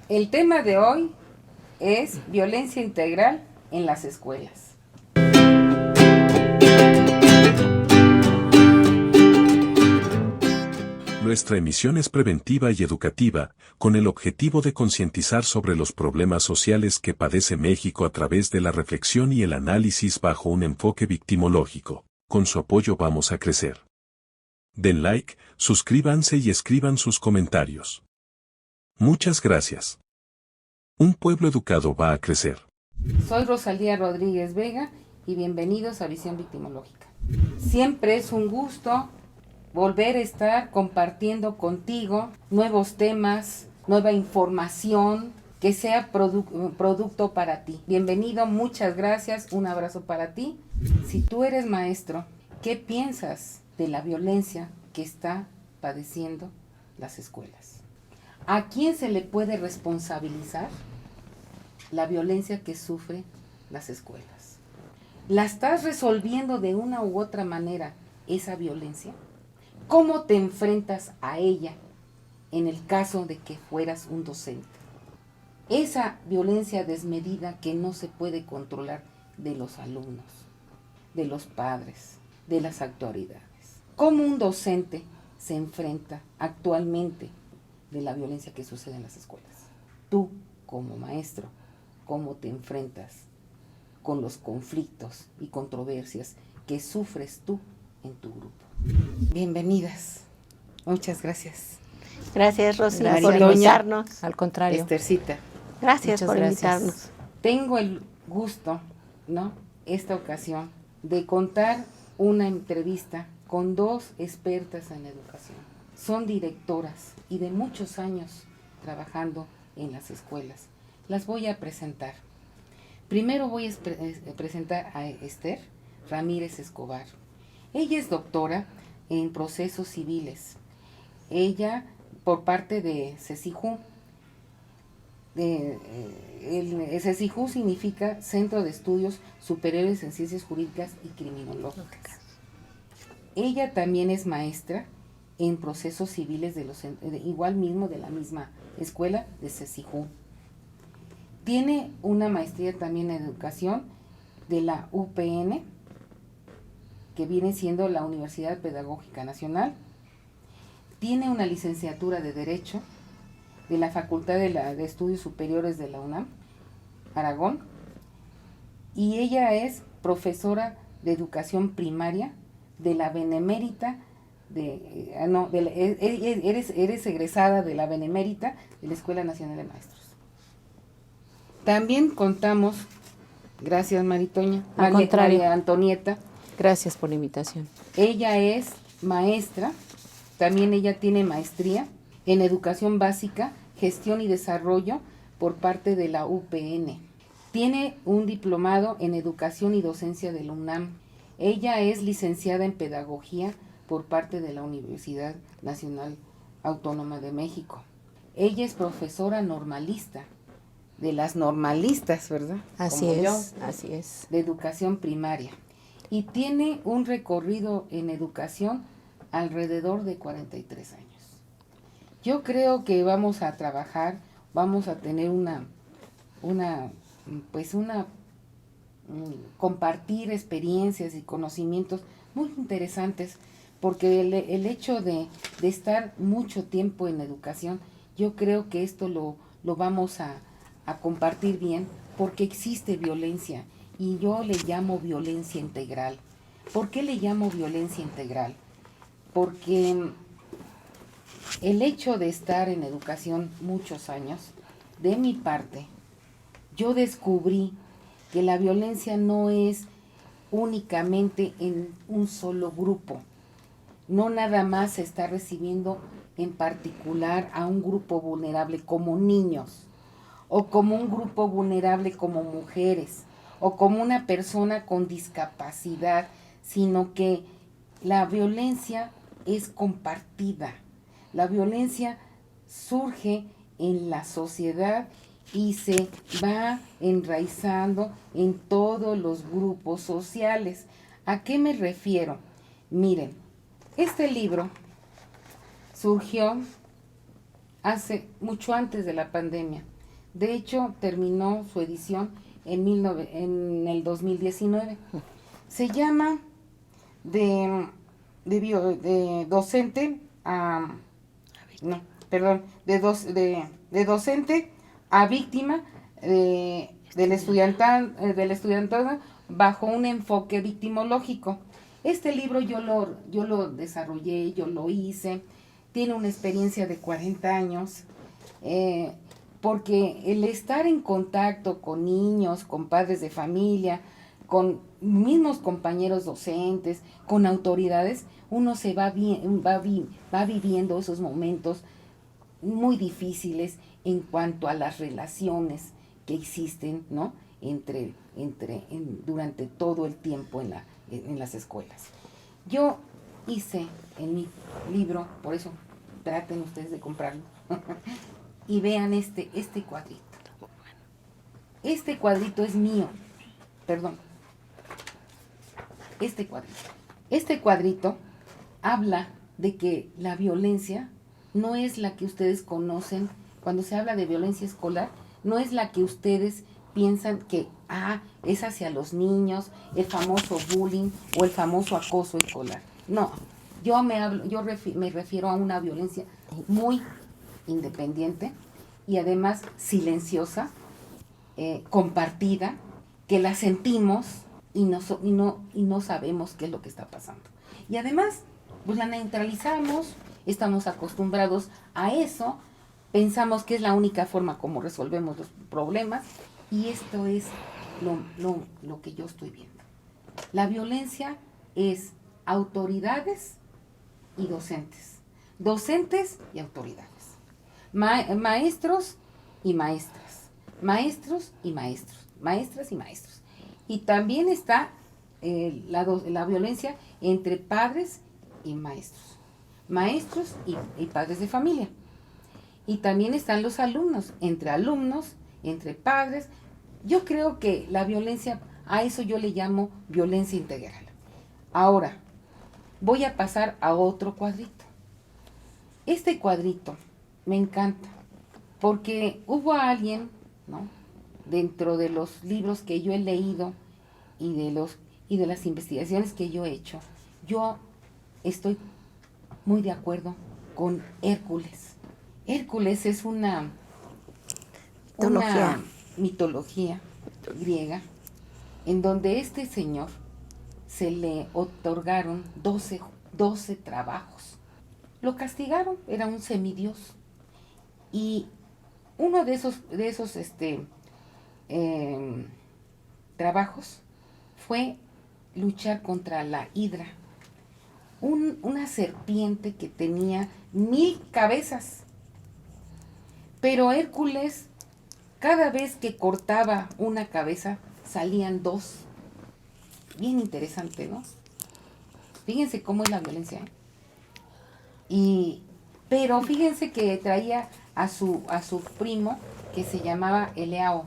El tema de hoy es violencia integral en las escuelas. Nuestra emisión es preventiva y educativa, con el objetivo de concientizar sobre los problemas sociales que padece México a través de la reflexión y el análisis bajo un enfoque victimológico. Con su apoyo vamos a crecer. Den like, suscríbanse y escriban sus comentarios. Muchas gracias. Un pueblo educado va a crecer. Soy Rosalía Rodríguez Vega y bienvenidos a Visión Victimológica. Siempre es un gusto volver a estar compartiendo contigo nuevos temas, nueva información que sea producto para ti. Bienvenido, muchas gracias, un abrazo para ti. Si tú eres maestro, ¿qué piensas de la violencia que está padeciendo las escuelas? ¿A quién se le puede responsabilizar la violencia que sufren las escuelas? ¿La estás resolviendo de una u otra manera esa violencia? ¿Cómo te enfrentas a ella en el caso de que fueras un docente? Esa violencia desmedida que no se puede controlar de los alumnos, de los padres, de las autoridades. ¿Cómo un docente se enfrenta actualmente de la violencia que sucede en las escuelas? Tú, como maestro, ¿cómo te enfrentas con los conflictos y controversias que sufres tú en tu grupo? Bienvenidas. Muchas gracias. Gracias, Rosy, por Maritoña. invitarnos. Al contrario. Estercita, Gracias Muchas por gracias. invitarnos. tengo el gusto, ¿no? Esta ocasión de contar una entrevista con dos expertas en educación. Son directoras y de muchos años trabajando en las escuelas. Las voy a presentar. Primero voy a presentar a Esther Ramírez Escobar. Ella es doctora en procesos civiles. Ella, por parte de CECIJU. El CECIJU significa Centro de Estudios Superiores en Ciencias Jurídicas y Criminológicas. Ella también es maestra en procesos civiles igual mismo de la misma escuela de CECIJU. Tiene una maestría también en educación de la UPN, que viene siendo la Universidad Pedagógica Nacional. Tiene una licenciatura de Derecho de la Facultad de Estudios Superiores de la UNAM, Aragón. Y ella es profesora de educación primaria de la Benemérita, eres egresada de la Benemérita de la Escuela Nacional de Maestros. También contamos, gracias Maritoña, María Antonieta. Gracias por la invitación. Ella es maestra, también ella tiene maestría en Educación Básica, Gestión y Desarrollo por parte de la UPN. Tiene un diplomado en Educación y Docencia de la UNAM. Ella es licenciada en Pedagogía por parte de la Universidad Nacional Autónoma de México. Ella es profesora normalista, de las normalistas, ¿verdad? Así Como es, yo, así es. de educación primaria. Y tiene un recorrido en educación alrededor de 43 años. Yo creo que vamos a trabajar, vamos a tener compartir experiencias y conocimientos muy interesantes, porque el hecho de estar mucho tiempo en educación, yo creo que esto lo vamos a compartir bien, porque existe violencia, y yo le llamo violencia integral. ¿Por qué le llamo violencia integral? Porque el hecho de estar en educación muchos años, de mi parte, yo descubrí que la violencia no es únicamente en un solo grupo. No nada más se está recibiendo en particular a un grupo vulnerable como niños, o como un grupo vulnerable como mujeres, o como una persona con discapacidad, sino que la violencia es compartida. La violencia surge en la sociedad y se va enraizando en todos los grupos sociales. ¿A qué me refiero? Miren, este libro surgió mucho antes de la pandemia. De hecho, terminó su edición en el 2019. Se llama de docente a... No, perdón, de docente a víctima del estudiantado bajo un enfoque victimológico. Este libro yo lo desarrollé, yo lo hice, tiene una experiencia de 40 años, porque el estar en contacto con niños, con padres de familia, con mismos compañeros docentes, con autoridades, uno se va viviendo esos momentos muy difíciles en cuanto a las relaciones que existen, ¿no? Durante todo el tiempo en las escuelas. Yo hice en mi libro, por eso traten ustedes de comprarlo, y vean este cuadrito. Este cuadrito es mío, perdón. Este cuadrito habla de que la violencia no es la que ustedes conocen. Cuando se habla de violencia escolar, no es la que ustedes piensan que es hacia los niños, el famoso bullying o el famoso acoso escolar. No, yo me refiero a una violencia muy independiente y además silenciosa, compartida, que la sentimos y no sabemos qué es lo que está pasando. Y además, pues la neutralizamos, estamos acostumbrados a eso, pensamos que es la única forma como resolvemos los problemas, y esto es lo que yo estoy viendo. La violencia es autoridades y docentes y autoridades, maestros y maestras, maestros y maestros, maestras y maestros. Y también está la violencia entre padres y maestros, maestros y padres de familia. Y también están los alumnos, entre padres. Yo creo que la violencia, a eso yo le llamo violencia integral. Ahora, voy a pasar a otro cuadrito. Este cuadrito me encanta, porque hubo alguien, ¿no?, dentro de los libros que yo he leído y de las investigaciones que yo he hecho, yo estoy muy de acuerdo con Hércules. Hércules es una mitología griega en donde este señor se le otorgaron 12 trabajos. Lo castigaron, era un semidios. Y uno de esos trabajos fue luchar contra la hidra, una serpiente que tenía 1000 cabezas. Pero Hércules, cada vez que cortaba una cabeza, salían 2. Bien interesante, ¿no? Fíjense cómo es la violencia, ¿eh? Pero fíjense que traía a su primo, que se llamaba Eleao.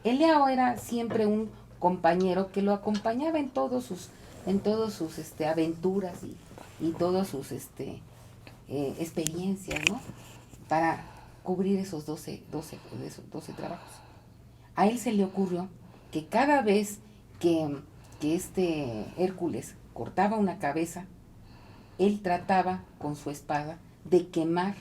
Eleao era siempre un compañero que lo acompañaba en todos sus aventuras y todas sus experiencias, ¿no?, para cubrir esos 12 trabajos. A él se le ocurrió que cada vez que este Hércules cortaba una cabeza, él trataba con su espada de quemar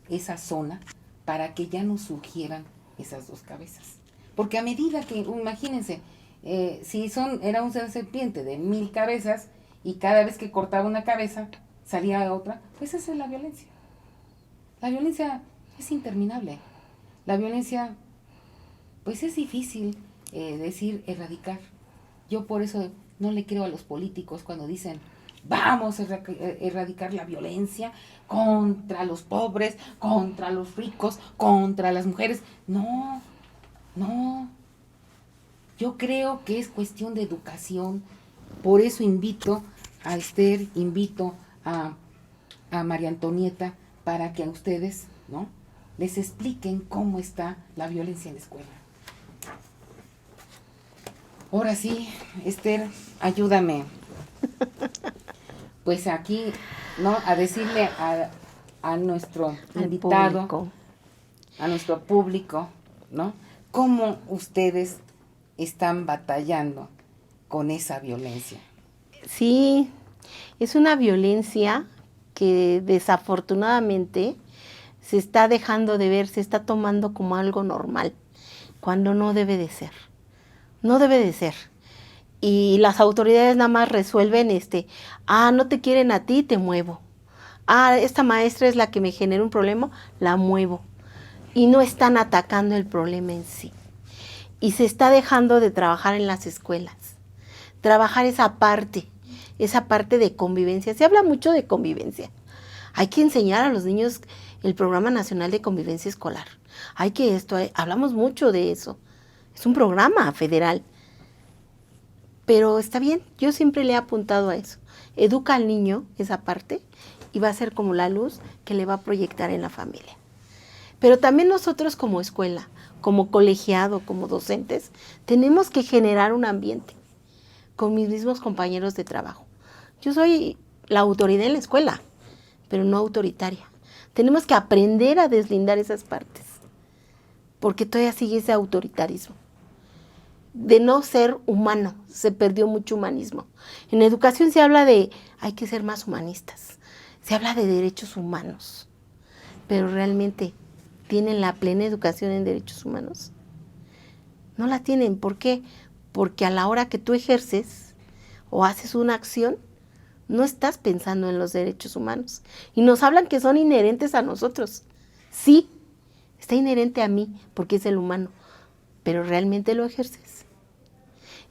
esa zona para que ya no surgieran esas 2 cabezas. Porque a medida que, imagínense, era una serpiente de 1000 cabezas y cada vez que cortaba una cabeza salía otra, pues esa es la violencia. La violencia es interminable. La violencia, pues es difícil erradicar. Yo por eso no le creo a los políticos cuando dicen: vamos a erradicar la violencia contra los pobres, contra los ricos, contra las mujeres. No. Yo creo que es cuestión de educación. Por eso invito a Esther, invito a María Antonieta, para que a ustedes, ¿no?, les expliquen cómo está la violencia en la escuela. Ahora sí, Esther, ayúdame. Pues aquí, ¿no?, a decirle a nuestro invitado, público, a nuestro público, ¿no? ¿Cómo ustedes están batallando con esa violencia? Sí, es una violencia que desafortunadamente se está dejando de ver, se está tomando como algo normal, cuando no debe de ser. No debe de ser. Y las autoridades nada más resuelven no te quieren a ti, te muevo. Esta maestra es la que me genera un problema, la muevo. Y no están atacando el problema en sí. Y se está dejando de trabajar en las escuelas. Trabajar esa parte de convivencia. Se habla mucho de convivencia. Hay que enseñar a los niños el Programa Nacional de Convivencia Escolar. Hablamos mucho de eso. Es un programa federal. Pero está bien, yo siempre le he apuntado a eso. Educa al niño esa parte y va a ser como la luz que le va a proyectar en la familia. Pero también nosotros como escuela, como colegiado, como docentes, tenemos que generar un ambiente con mis mismos compañeros de trabajo. Yo soy la autoridad en la escuela, pero no autoritaria. Tenemos que aprender a deslindar esas partes, porque todavía sigue ese autoritarismo. De no ser humano, se perdió mucho humanismo. En educación se habla de, hay que ser más humanistas, se habla de derechos humanos, pero realmente, ¿tienen la plena educación en derechos humanos? No la tienen, ¿por qué? Porque a la hora que tú ejerces o haces una acción, no estás pensando en los derechos humanos. Y nos hablan que son inherentes a nosotros. Sí, está inherente a mí, porque es el humano, pero ¿realmente lo ejerces?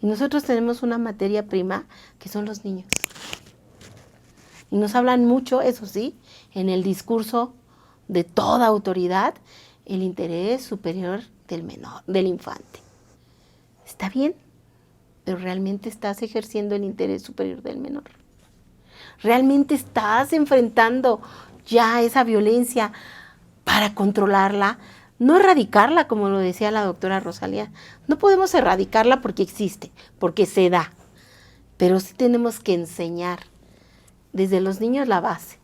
Y nosotros tenemos una materia prima que son los niños. Y nos hablan mucho, eso sí, en el discurso de toda autoridad, el interés superior del infante. Está bien, pero ¿realmente estás ejerciendo el interés superior del menor? ¿Realmente estás enfrentando ya esa violencia para controlarla? No erradicarla, como lo decía la doctora Rosalía. No podemos erradicarla porque existe, porque se da. Pero sí tenemos que enseñar desde los niños la base.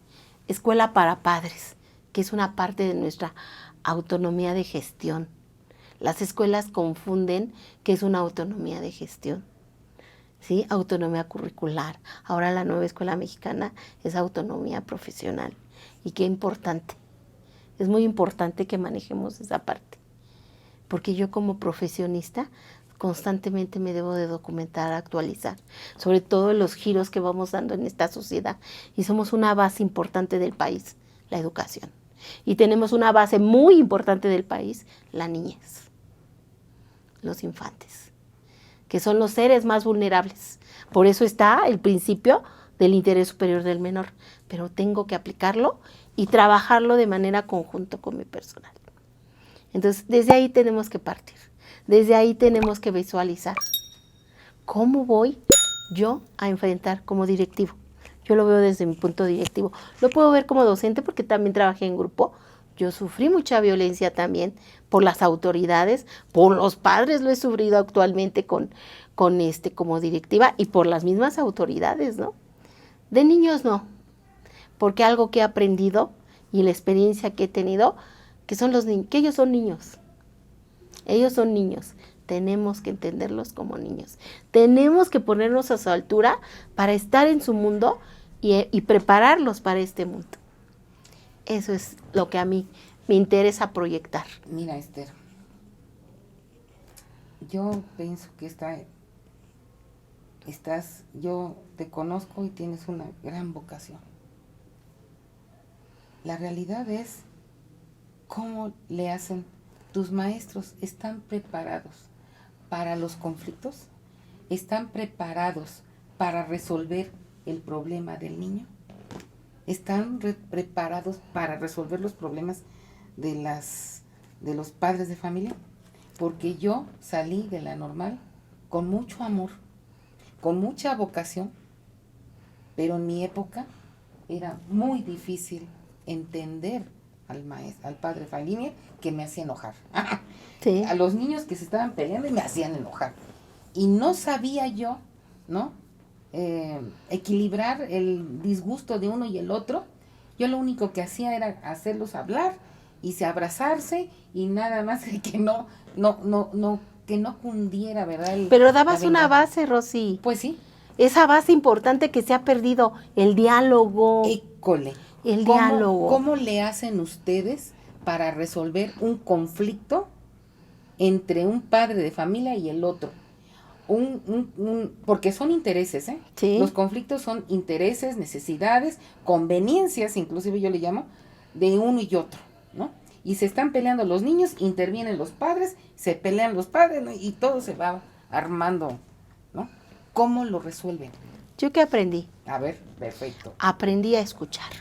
Escuela para padres, que es una parte de nuestra autonomía de gestión. Las escuelas confunden que es una autonomía de gestión. ¿Sí? Autonomía curricular. Ahora la nueva escuela mexicana es autonomía profesional. Y qué importante. Es muy importante que manejemos esa parte. Porque yo como profesionista constantemente me debo de documentar, actualizar. Sobre todo los giros que vamos dando en esta sociedad. Y somos una base importante del país, la educación. Y tenemos una base muy importante del país, la niñez. Los infantes, que son los seres más vulnerables. Por eso está el principio del interés superior del menor. Pero tengo que aplicarlo y trabajarlo de manera conjunta con mi personal. Entonces, desde ahí tenemos que partir. Desde ahí tenemos que visualizar. ¿Cómo voy yo a enfrentar como directivo? Yo lo veo desde mi punto directivo. Lo puedo ver como docente porque también trabajé en grupo. Yo sufrí mucha violencia también por las autoridades, por los padres lo he sufrido actualmente como directiva y por las mismas autoridades, ¿no? De niños no, porque algo que he aprendido y la experiencia que he tenido, que ellos son niños. Ellos son niños. Tenemos que entenderlos como niños. Tenemos que ponernos a su altura para estar en su mundo y prepararlos para este mundo. Eso es lo que a mí me interesa proyectar. Mira, Esther, yo pienso que yo te conozco y tienes una gran vocación. La realidad es cómo le hacen tus maestros. ¿Están preparados para los conflictos? ¿Están preparados para resolver el problema del niño? ¿Están preparados para resolver los problemas de los padres de familia? Porque yo salí de la normal con mucho amor, con mucha vocación, pero en mi época era muy difícil entender al padre de familia que me hacía enojar. Sí. A los niños que se estaban peleando y me hacían enojar. Y no sabía yo, ¿no? Equilibrar el disgusto de uno y el otro. Yo lo único que hacía era hacerlos hablar y se abrazarse y nada más que no que no cundiera, ¿verdad? Pero dabas la una venganza. base, Rosy. Pues sí. Esa base importante que se ha perdido, el diálogo. École. El diálogo. ¿Cómo le hacen ustedes para resolver un conflicto entre un padre de familia y el otro? Porque son intereses, ¿eh? Sí. Los conflictos son intereses, necesidades, conveniencias, inclusive yo le llamo, de uno y otro, ¿no? Y se están peleando los niños, intervienen los padres, se pelean los padres, ¿no? Y todo se va armando, ¿no? ¿Cómo lo resuelven? ¿Yo qué aprendí? A ver, perfecto. Aprendí a escuchar.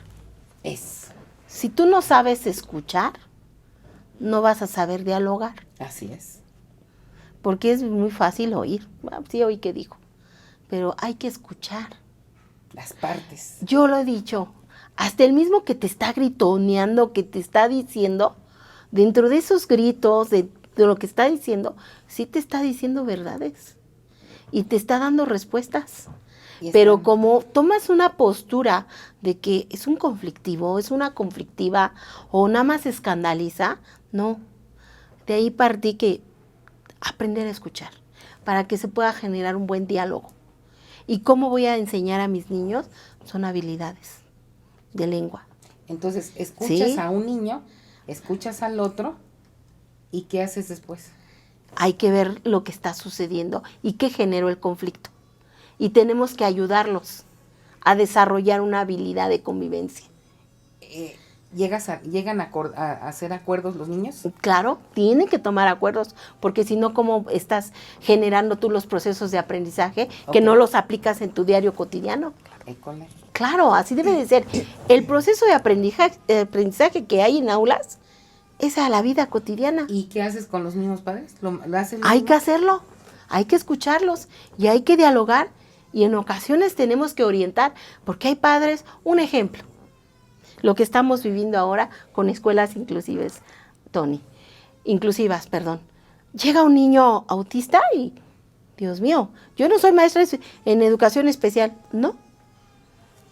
Es. Si tú no sabes escuchar, no vas a saber dialogar. Así es. Porque es muy fácil oír. Sí, oí que dijo. Pero hay que escuchar. Las partes. Yo lo he dicho. Hasta el mismo que te está gritoneando, que te está diciendo, dentro de esos gritos, de lo que está diciendo, sí te está diciendo verdades. Y te está dando respuestas. Pero como tomas una postura de que es un conflictivo, es una conflictiva, o nada más escandaliza, no. De ahí partí que aprender a escuchar, para que se pueda generar un buen diálogo. ¿Y cómo voy a enseñar a mis niños? Son habilidades de lengua. Entonces, escuchas ¿Sí? a un niño, escuchas al otro, ¿y qué haces después? Hay que ver lo que está sucediendo y qué generó el conflicto. Y tenemos que ayudarlos a desarrollar una habilidad de convivencia. ¿Llegan a hacer acuerdos los niños? Claro, tienen que tomar acuerdos, porque si no, ¿cómo estás generando tú los procesos de aprendizaje que no los aplicas en tu diario cotidiano? École. Claro, así debe de ser. El proceso de aprendizaje que hay en aulas es a la vida cotidiana. ¿Y qué haces con los mismos padres? ¿Lo haces Hay que hacerlo, hay que escucharlos y hay que dialogar, y en ocasiones tenemos que orientar, porque hay padres, un ejemplo, lo que estamos viviendo ahora con escuelas inclusivas, perdón. Llega un niño autista y, Dios mío, yo no soy maestra en educación especial, no,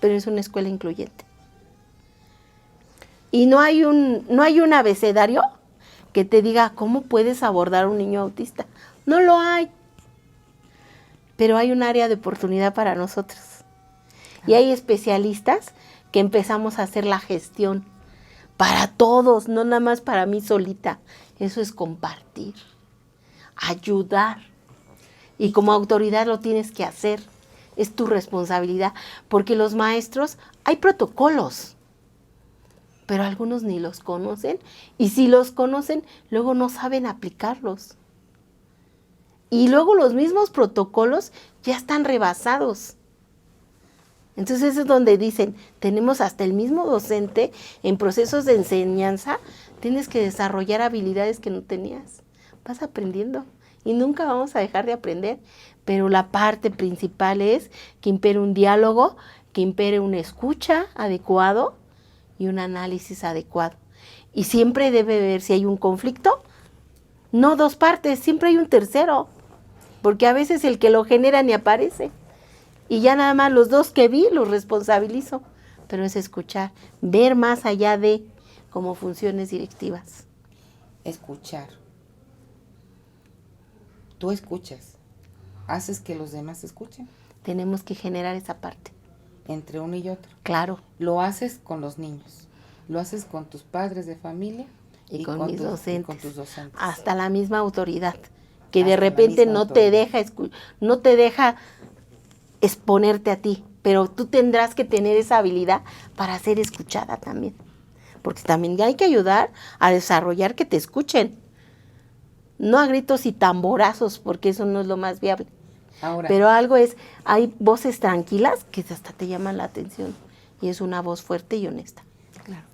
pero es una escuela incluyente. Y no hay un abecedario que te diga cómo puedes abordar a un niño autista. No lo hay. Pero hay un área de oportunidad para nosotros. Y hay especialistas que empezamos a hacer la gestión para todos, no nada más para mí solita. Eso es compartir, ayudar. Y como autoridad lo tienes que hacer. Es tu responsabilidad. Porque los maestros, hay protocolos, pero algunos ni los conocen. Y si los conocen, luego no saben aplicarlos. Y luego los mismos protocolos ya están rebasados. Entonces es donde dicen, tenemos hasta el mismo docente en procesos de enseñanza, tienes que desarrollar habilidades que no tenías. Vas aprendiendo y nunca vamos a dejar de aprender, pero la parte principal es que impere un diálogo, que impere una escucha adecuado y un análisis adecuado. Y siempre debe ver si hay un conflicto, no dos partes, siempre hay un tercero. Porque a veces el que lo genera ni aparece. Y ya nada más los dos que vi los responsabilizo. Pero es escuchar, ver más allá de como funciones directivas. Escuchar. Tú escuchas. ¿Haces que los demás escuchen? Tenemos que generar esa parte. Entre uno y otro. Claro. Lo haces con los niños. Lo haces con tus padres de familia. Y con mis docentes. Y con tus docentes. Hasta la misma autoridad. Que Hasta de la repente misma no autoridad. no te deja exponerte a ti, pero tú tendrás que tener esa habilidad para ser escuchada también, porque también hay que ayudar a desarrollar que te escuchen, no a gritos y tamborazos, porque eso no es lo más viable. Ahora, Pero hay voces tranquilas que hasta te llaman la atención, y es una voz fuerte y honesta. Claro.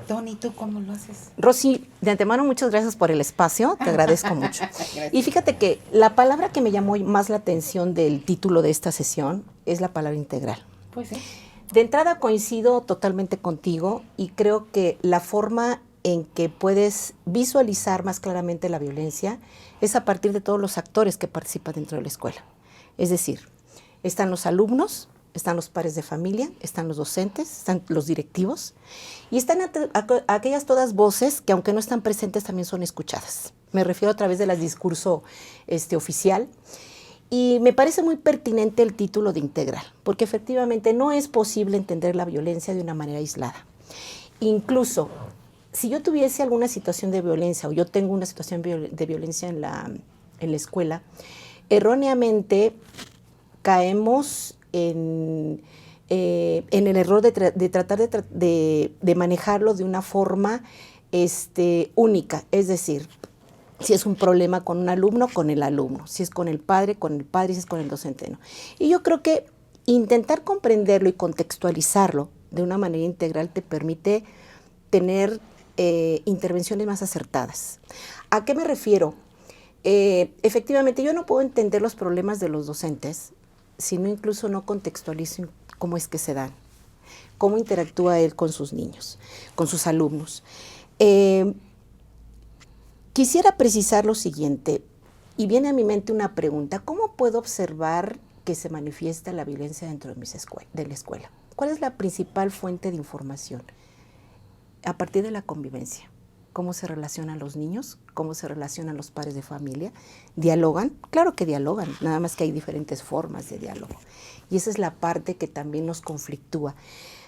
Tony, ¿tú cómo lo haces? Rosy, de antemano muchas gracias por el espacio, te agradezco mucho. Gracias. Y fíjate que la palabra que me llamó más la atención del título de esta sesión es la palabra integral. Pues sí. De entrada coincido totalmente contigo y creo que la forma en que puedes visualizar más claramente la violencia es a partir de todos los actores que participan dentro de la escuela. Es decir, están los alumnos, están los padres de familia, están los docentes, están los directivos y están aquellas todas voces que aunque no están presentes también son escuchadas. Me refiero a través del discurso oficial y me parece muy pertinente el título de integral, porque efectivamente no es posible entender la violencia de una manera aislada. Incluso si yo tuviese alguna situación de violencia o yo tengo una situación de violencia en la escuela, erróneamente caemos en el error de tratar de manejarlo de una forma única, es decir, si es un problema con un alumno, con el alumno, si es con el padre, si es con el docente, no. Y yo creo que intentar comprenderlo y contextualizarlo de una manera integral te permite tener intervenciones más acertadas. ¿A qué me refiero? Efectivamente, yo no puedo entender los problemas de los docentes si no incluso no contextualizo cómo es que se dan, cómo interactúa él con sus niños, con sus alumnos. Quisiera precisar lo siguiente, y viene a mi mente una pregunta: ¿cómo puedo observar que se manifiesta la violencia dentro de la escuela? ¿Cuál es la principal fuente de información? A partir de la convivencia. ¿Cómo se relacionan los niños? ¿Cómo se relacionan los padres de familia? ¿Dialogan? Claro que dialogan, nada más que hay diferentes formas de diálogo. Y esa es la parte que también nos conflictúa.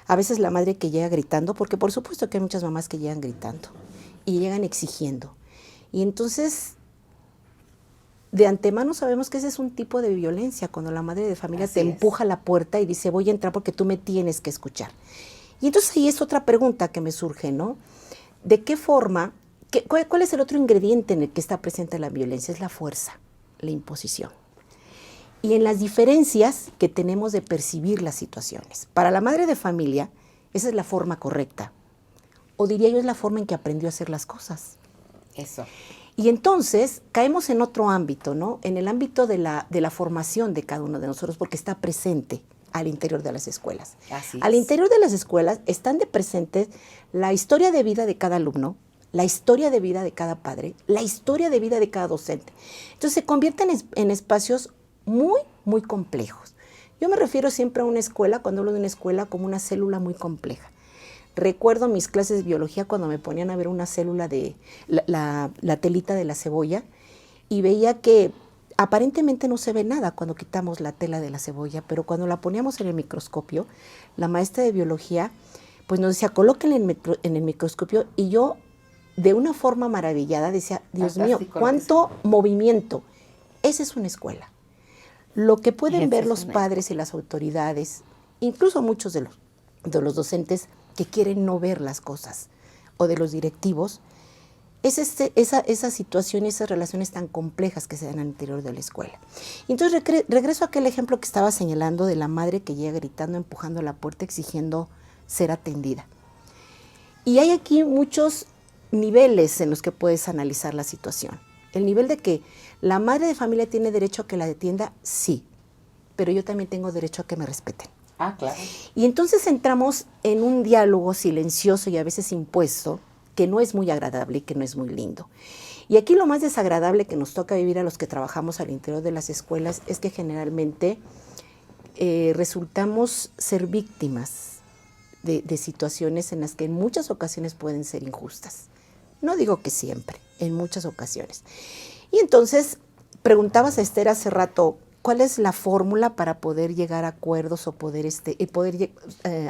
A veces la madre que llega gritando, porque por supuesto que hay muchas mamás que llegan gritando y llegan exigiendo. Y entonces, de antemano sabemos que ese es un tipo de violencia, cuando la madre de familia te empuja a la puerta y dice: voy a entrar porque tú me tienes que escuchar. Y entonces ahí es otra pregunta que me surge, ¿no? ¿De qué forma, cuál es el otro ingrediente en el que está presente la violencia? Es la fuerza, la imposición. Y en las diferencias que tenemos de percibir las situaciones. Para la madre de familia, esa es la forma correcta. O diría yo, es la forma en que aprendió a hacer las cosas. Eso. Y entonces caemos en otro ámbito, ¿no? En el ámbito de la formación de cada uno de nosotros, porque está presente al interior de las escuelas. Así es. Al interior de las escuelas están de presentes la historia de vida de cada alumno, la historia de vida de cada padre, la historia de vida de cada docente. Entonces se convierten en espacios muy, muy complejos. Yo me refiero siempre a una escuela, cuando hablo de una escuela, como una célula muy compleja. Recuerdo mis clases de biología cuando me ponían a ver una célula de la telita de la cebolla y veía que aparentemente no se ve nada cuando quitamos la tela de la cebolla, pero cuando la poníamos en el microscopio, la maestra de biología pues nos decía: colóquenla en el microscopio, y yo de una forma maravillada decía: Dios mío, cuánto movimiento. Esa es una escuela. Lo que pueden ver los padres y las autoridades, incluso muchos de los docentes que quieren no ver las cosas, o de los directivos, es esa situación y esas relaciones tan complejas que se dan al interior de la escuela. Y entonces regreso a aquel ejemplo que estaba señalando de la madre que llega gritando, empujando la puerta, exigiendo ser atendida. Y hay aquí muchos niveles en los que puedes analizar la situación. El nivel de que la madre de familia tiene derecho a que la atienda, sí, pero yo también tengo derecho a que me respeten. Ah, claro. Y entonces entramos en un diálogo silencioso y a veces impuesto, que no es muy agradable y que no es muy lindo. Y aquí lo más desagradable que nos toca vivir a los que trabajamos al interior de las escuelas es que generalmente resultamos ser víctimas de situaciones en las que en muchas ocasiones pueden ser injustas. No digo que siempre, en muchas ocasiones. Y entonces, preguntabas a Esther hace rato, ¿cuál es la fórmula para poder llegar a acuerdos o poder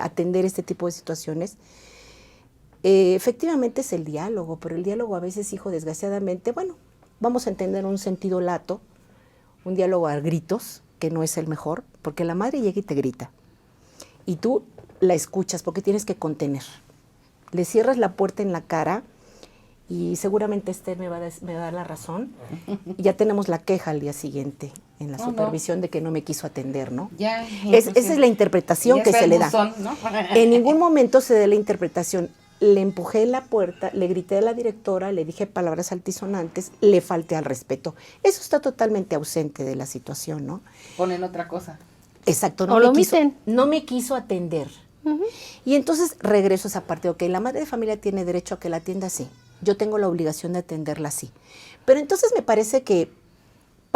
atender este tipo de situaciones? Efectivamente es el diálogo, pero el diálogo a veces, hijo, desgraciadamente, bueno, vamos a entender un sentido lato, un diálogo a gritos, que no es el mejor, porque la madre llega y te grita, y tú la escuchas porque tienes que contener. Le cierras la puerta en la cara, y seguramente Esther me va a dar la razón, y ya tenemos la queja al día siguiente en la supervisión de que no me quiso atender, ¿no? Esa es la interpretación que se le da. ¿No? En ningún momento se da la interpretación. Le empujé en la puerta, le grité a la directora, le dije palabras altisonantes, le falté al respeto. Eso está totalmente ausente de la situación, ¿no? Ponen otra cosa. Exacto, no me quiso atender. Uh-huh. Y entonces regreso a esa parte, ok, la madre de familia tiene derecho a que la atienda, sí. Yo tengo la obligación de atenderla, sí. Pero entonces me parece que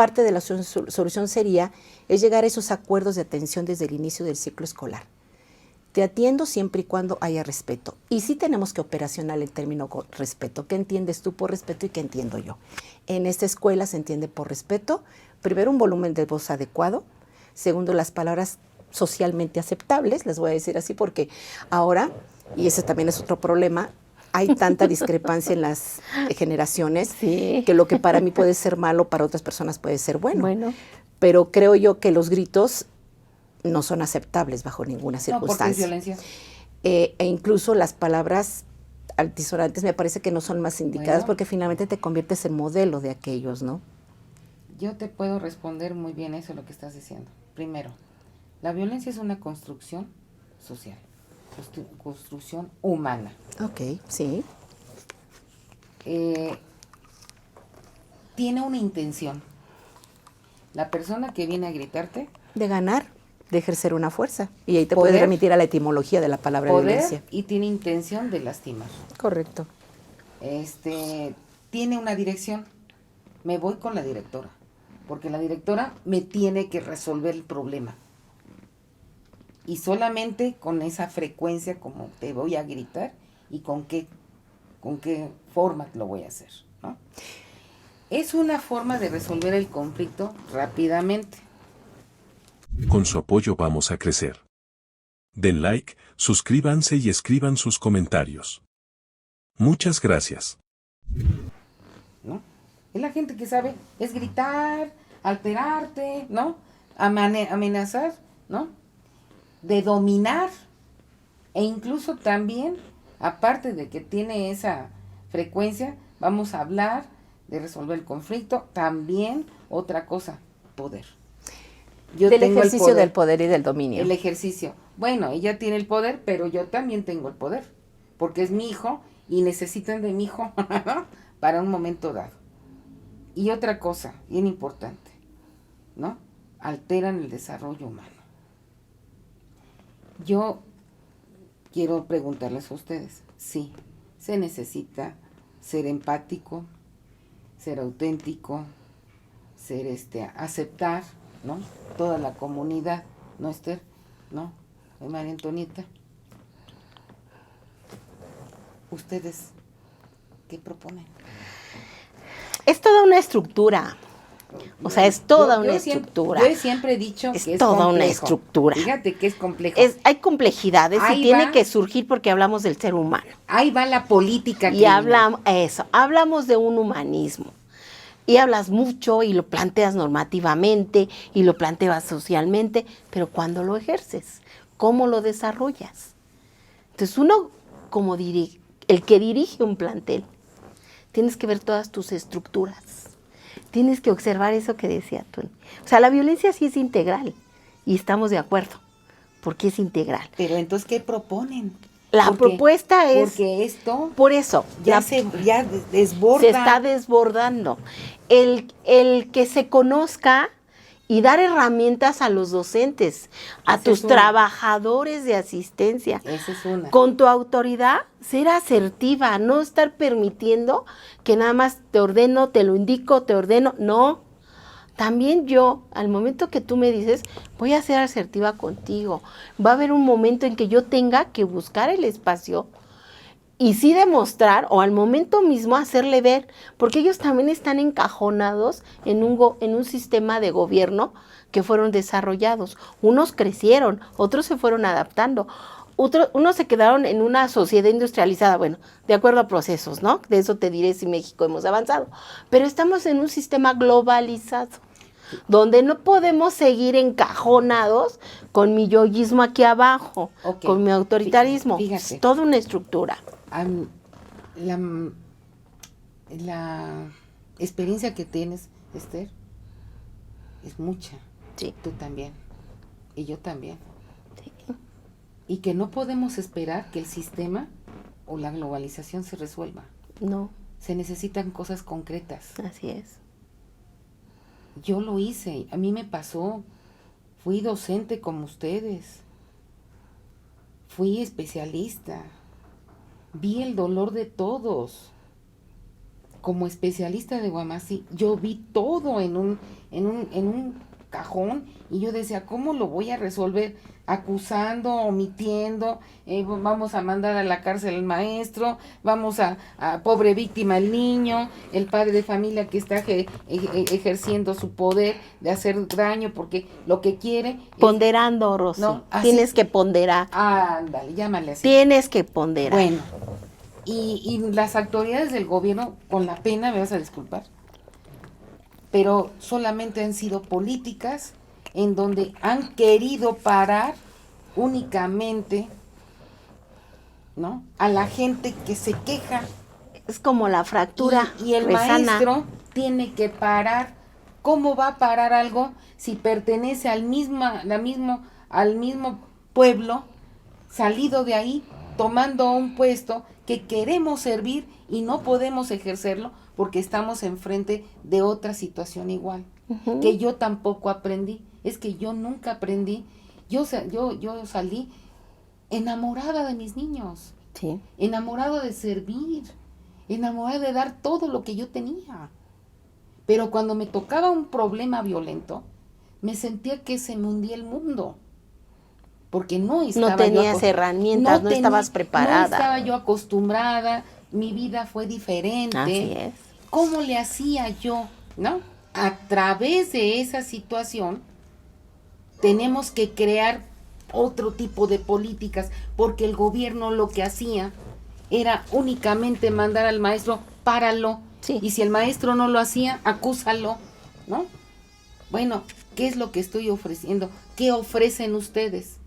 parte de la solución sería es llegar a esos acuerdos de atención desde el inicio del ciclo escolar. Te atiendo siempre y cuando haya respeto. Y sí tenemos que operacional el término respeto. ¿Qué entiendes tú por respeto y qué entiendo yo? En esta escuela se entiende por respeto, primero, un volumen de voz adecuado, segundo, las palabras socialmente aceptables, les voy a decir así porque ahora, y ese también es otro problema, hay tanta discrepancia en las generaciones Sí. que lo que para mí puede ser malo, para otras personas puede ser bueno. Bueno. Pero creo yo que los gritos no son aceptables bajo ninguna No, porque es circunstancia. violencia. E incluso las palabras altisonantes me parece que no son más indicadas Bueno. porque finalmente te conviertes en modelo de aquellos, ¿no? Yo te puedo responder muy bien eso, lo que estás diciendo. Primero, la violencia es una construcción social, construcción humana. Ok, sí. Tiene una intención. La persona que viene a gritarte, De ganar, de ejercer una fuerza. Y ahí te Poder. puedes remitir a la etimología de la palabra violencia. poder y tiene intención de lastimar. Correcto. Tiene una dirección. Me voy con la directora, porque la directora me tiene que resolver el problema. Y solamente con esa frecuencia como te voy a gritar y con qué forma lo voy a hacer, ¿no? Es una forma de resolver el conflicto rápidamente. Con su apoyo vamos a crecer. Den like, suscríbanse y escriban sus comentarios. Muchas gracias. ¿No? Es la gente que sabe, es gritar, alterarte, ¿no? Amenazar, ¿no? De dominar. E incluso también, aparte de que tiene esa frecuencia, vamos a hablar de resolver el conflicto, también otra cosa, poder. Yo Del tengo ejercicio del poder y del dominio. El ejercicio. Bueno, ella tiene el poder, pero yo también tengo el poder, porque es mi hijo y necesitan de mi hijo para un momento dado. Y otra cosa, bien importante, ¿no? Alteran el desarrollo humano. Yo quiero preguntarles a ustedes, sí, se necesita ser empático, ser auténtico, ser aceptar, ¿no? Toda la comunidad, ¿no, Esther? ¿No? María Antonieta. ¿Ustedes qué proponen? Es toda una estructura. O sea, es toda una estructura. Yo siempre he dicho Es que es toda una complejo. estructura. Fíjate que es complejo. Hay complejidades Ahí y tiene va. que surgir porque hablamos del ser humano. Ahí va la política. Y criminal. hablamos de un humanismo. Y hablas mucho y lo planteas normativamente y lo planteas socialmente, pero cuando lo ejerces, ¿cómo lo desarrollas? Entonces uno, como el que dirige un plantel, tienes que ver todas tus estructuras. Tienes que observar eso que decía Tony. O sea, la violencia sí es integral y estamos de acuerdo, porque es integral. Pero entonces, ¿qué proponen? La propuesta es... Porque esto Por eso, ya desborda. se está desbordando. El que se conozca y dar herramientas a los docentes, a Esa tus es una. trabajadores de asistencia. Esa es una. Con tu autoridad, ser asertiva, no estar permitiendo que nada más te ordeno, te lo indico, te ordeno. No. También yo, al momento que tú me dices, voy a ser asertiva contigo, va a haber un momento en que yo tenga que buscar el espacio y sí demostrar, o al momento mismo hacerle ver, porque ellos también están encajonados en un sistema de gobierno que fueron desarrollados. Unos crecieron, otros se fueron adaptando, unos se quedaron en una sociedad industrializada, bueno, de acuerdo a procesos, ¿no? De eso te diré si México hemos avanzado. Pero estamos en un sistema globalizado, donde no podemos seguir encajonados con mi yoísmo aquí abajo, Ok. con mi autoritarismo. Fíjate. Es toda una estructura. La experiencia que tienes, Esther, es mucha. Sí. Tú también. Y yo también. Sí. Y que no podemos esperar que el sistema o la globalización se resuelva. No, Se necesitan cosas concretas. así es. Yo lo hice, a mí me pasó. Fui docente como ustedes. Fui especialista. Vi el dolor de todos. como especialista de Guamasí, yo vi todo en un cajón y yo decía, ¿cómo lo voy a resolver? Acusando, omitiendo, vamos a mandar a la cárcel al maestro, vamos a pobre víctima el niño, el padre de familia que está ejerciendo su poder de hacer daño porque lo que quiere ponderando, Rosy, no, tienes que ponderar. Ándale, llámale así. Tienes que ponderar. Bueno, y las autoridades del gobierno, con la pena, me vas a disculpar, pero solamente han sido políticas en donde han querido parar únicamente, ¿no?, a la gente que se queja. Es como la fractura y el resana. maestro tiene que parar. ¿Cómo va a parar algo si pertenece al mismo pueblo, salido de ahí, tomando un puesto que queremos servir y no podemos ejercerlo porque estamos enfrente de otra situación igual, que yo tampoco aprendí? Es que yo nunca aprendí. Yo salí enamorada de mis niños, Sí. enamorada de servir, enamorada de dar todo lo que yo tenía. Pero cuando me tocaba un problema violento, me sentía que se me hundía el mundo. Porque no estaba No tenías herramientas, no estabas preparada. No estaba yo acostumbrada, mi vida fue diferente. Así es. ¿Cómo le hacía yo, no? A través de esa situación, tenemos que crear otro tipo de políticas, porque el gobierno lo que hacía era únicamente mandar al maestro, páralo, Sí. y si el maestro no lo hacía, acúsalo, ¿no? Bueno, ¿qué es lo que estoy ofreciendo? ¿Qué ofrecen ustedes?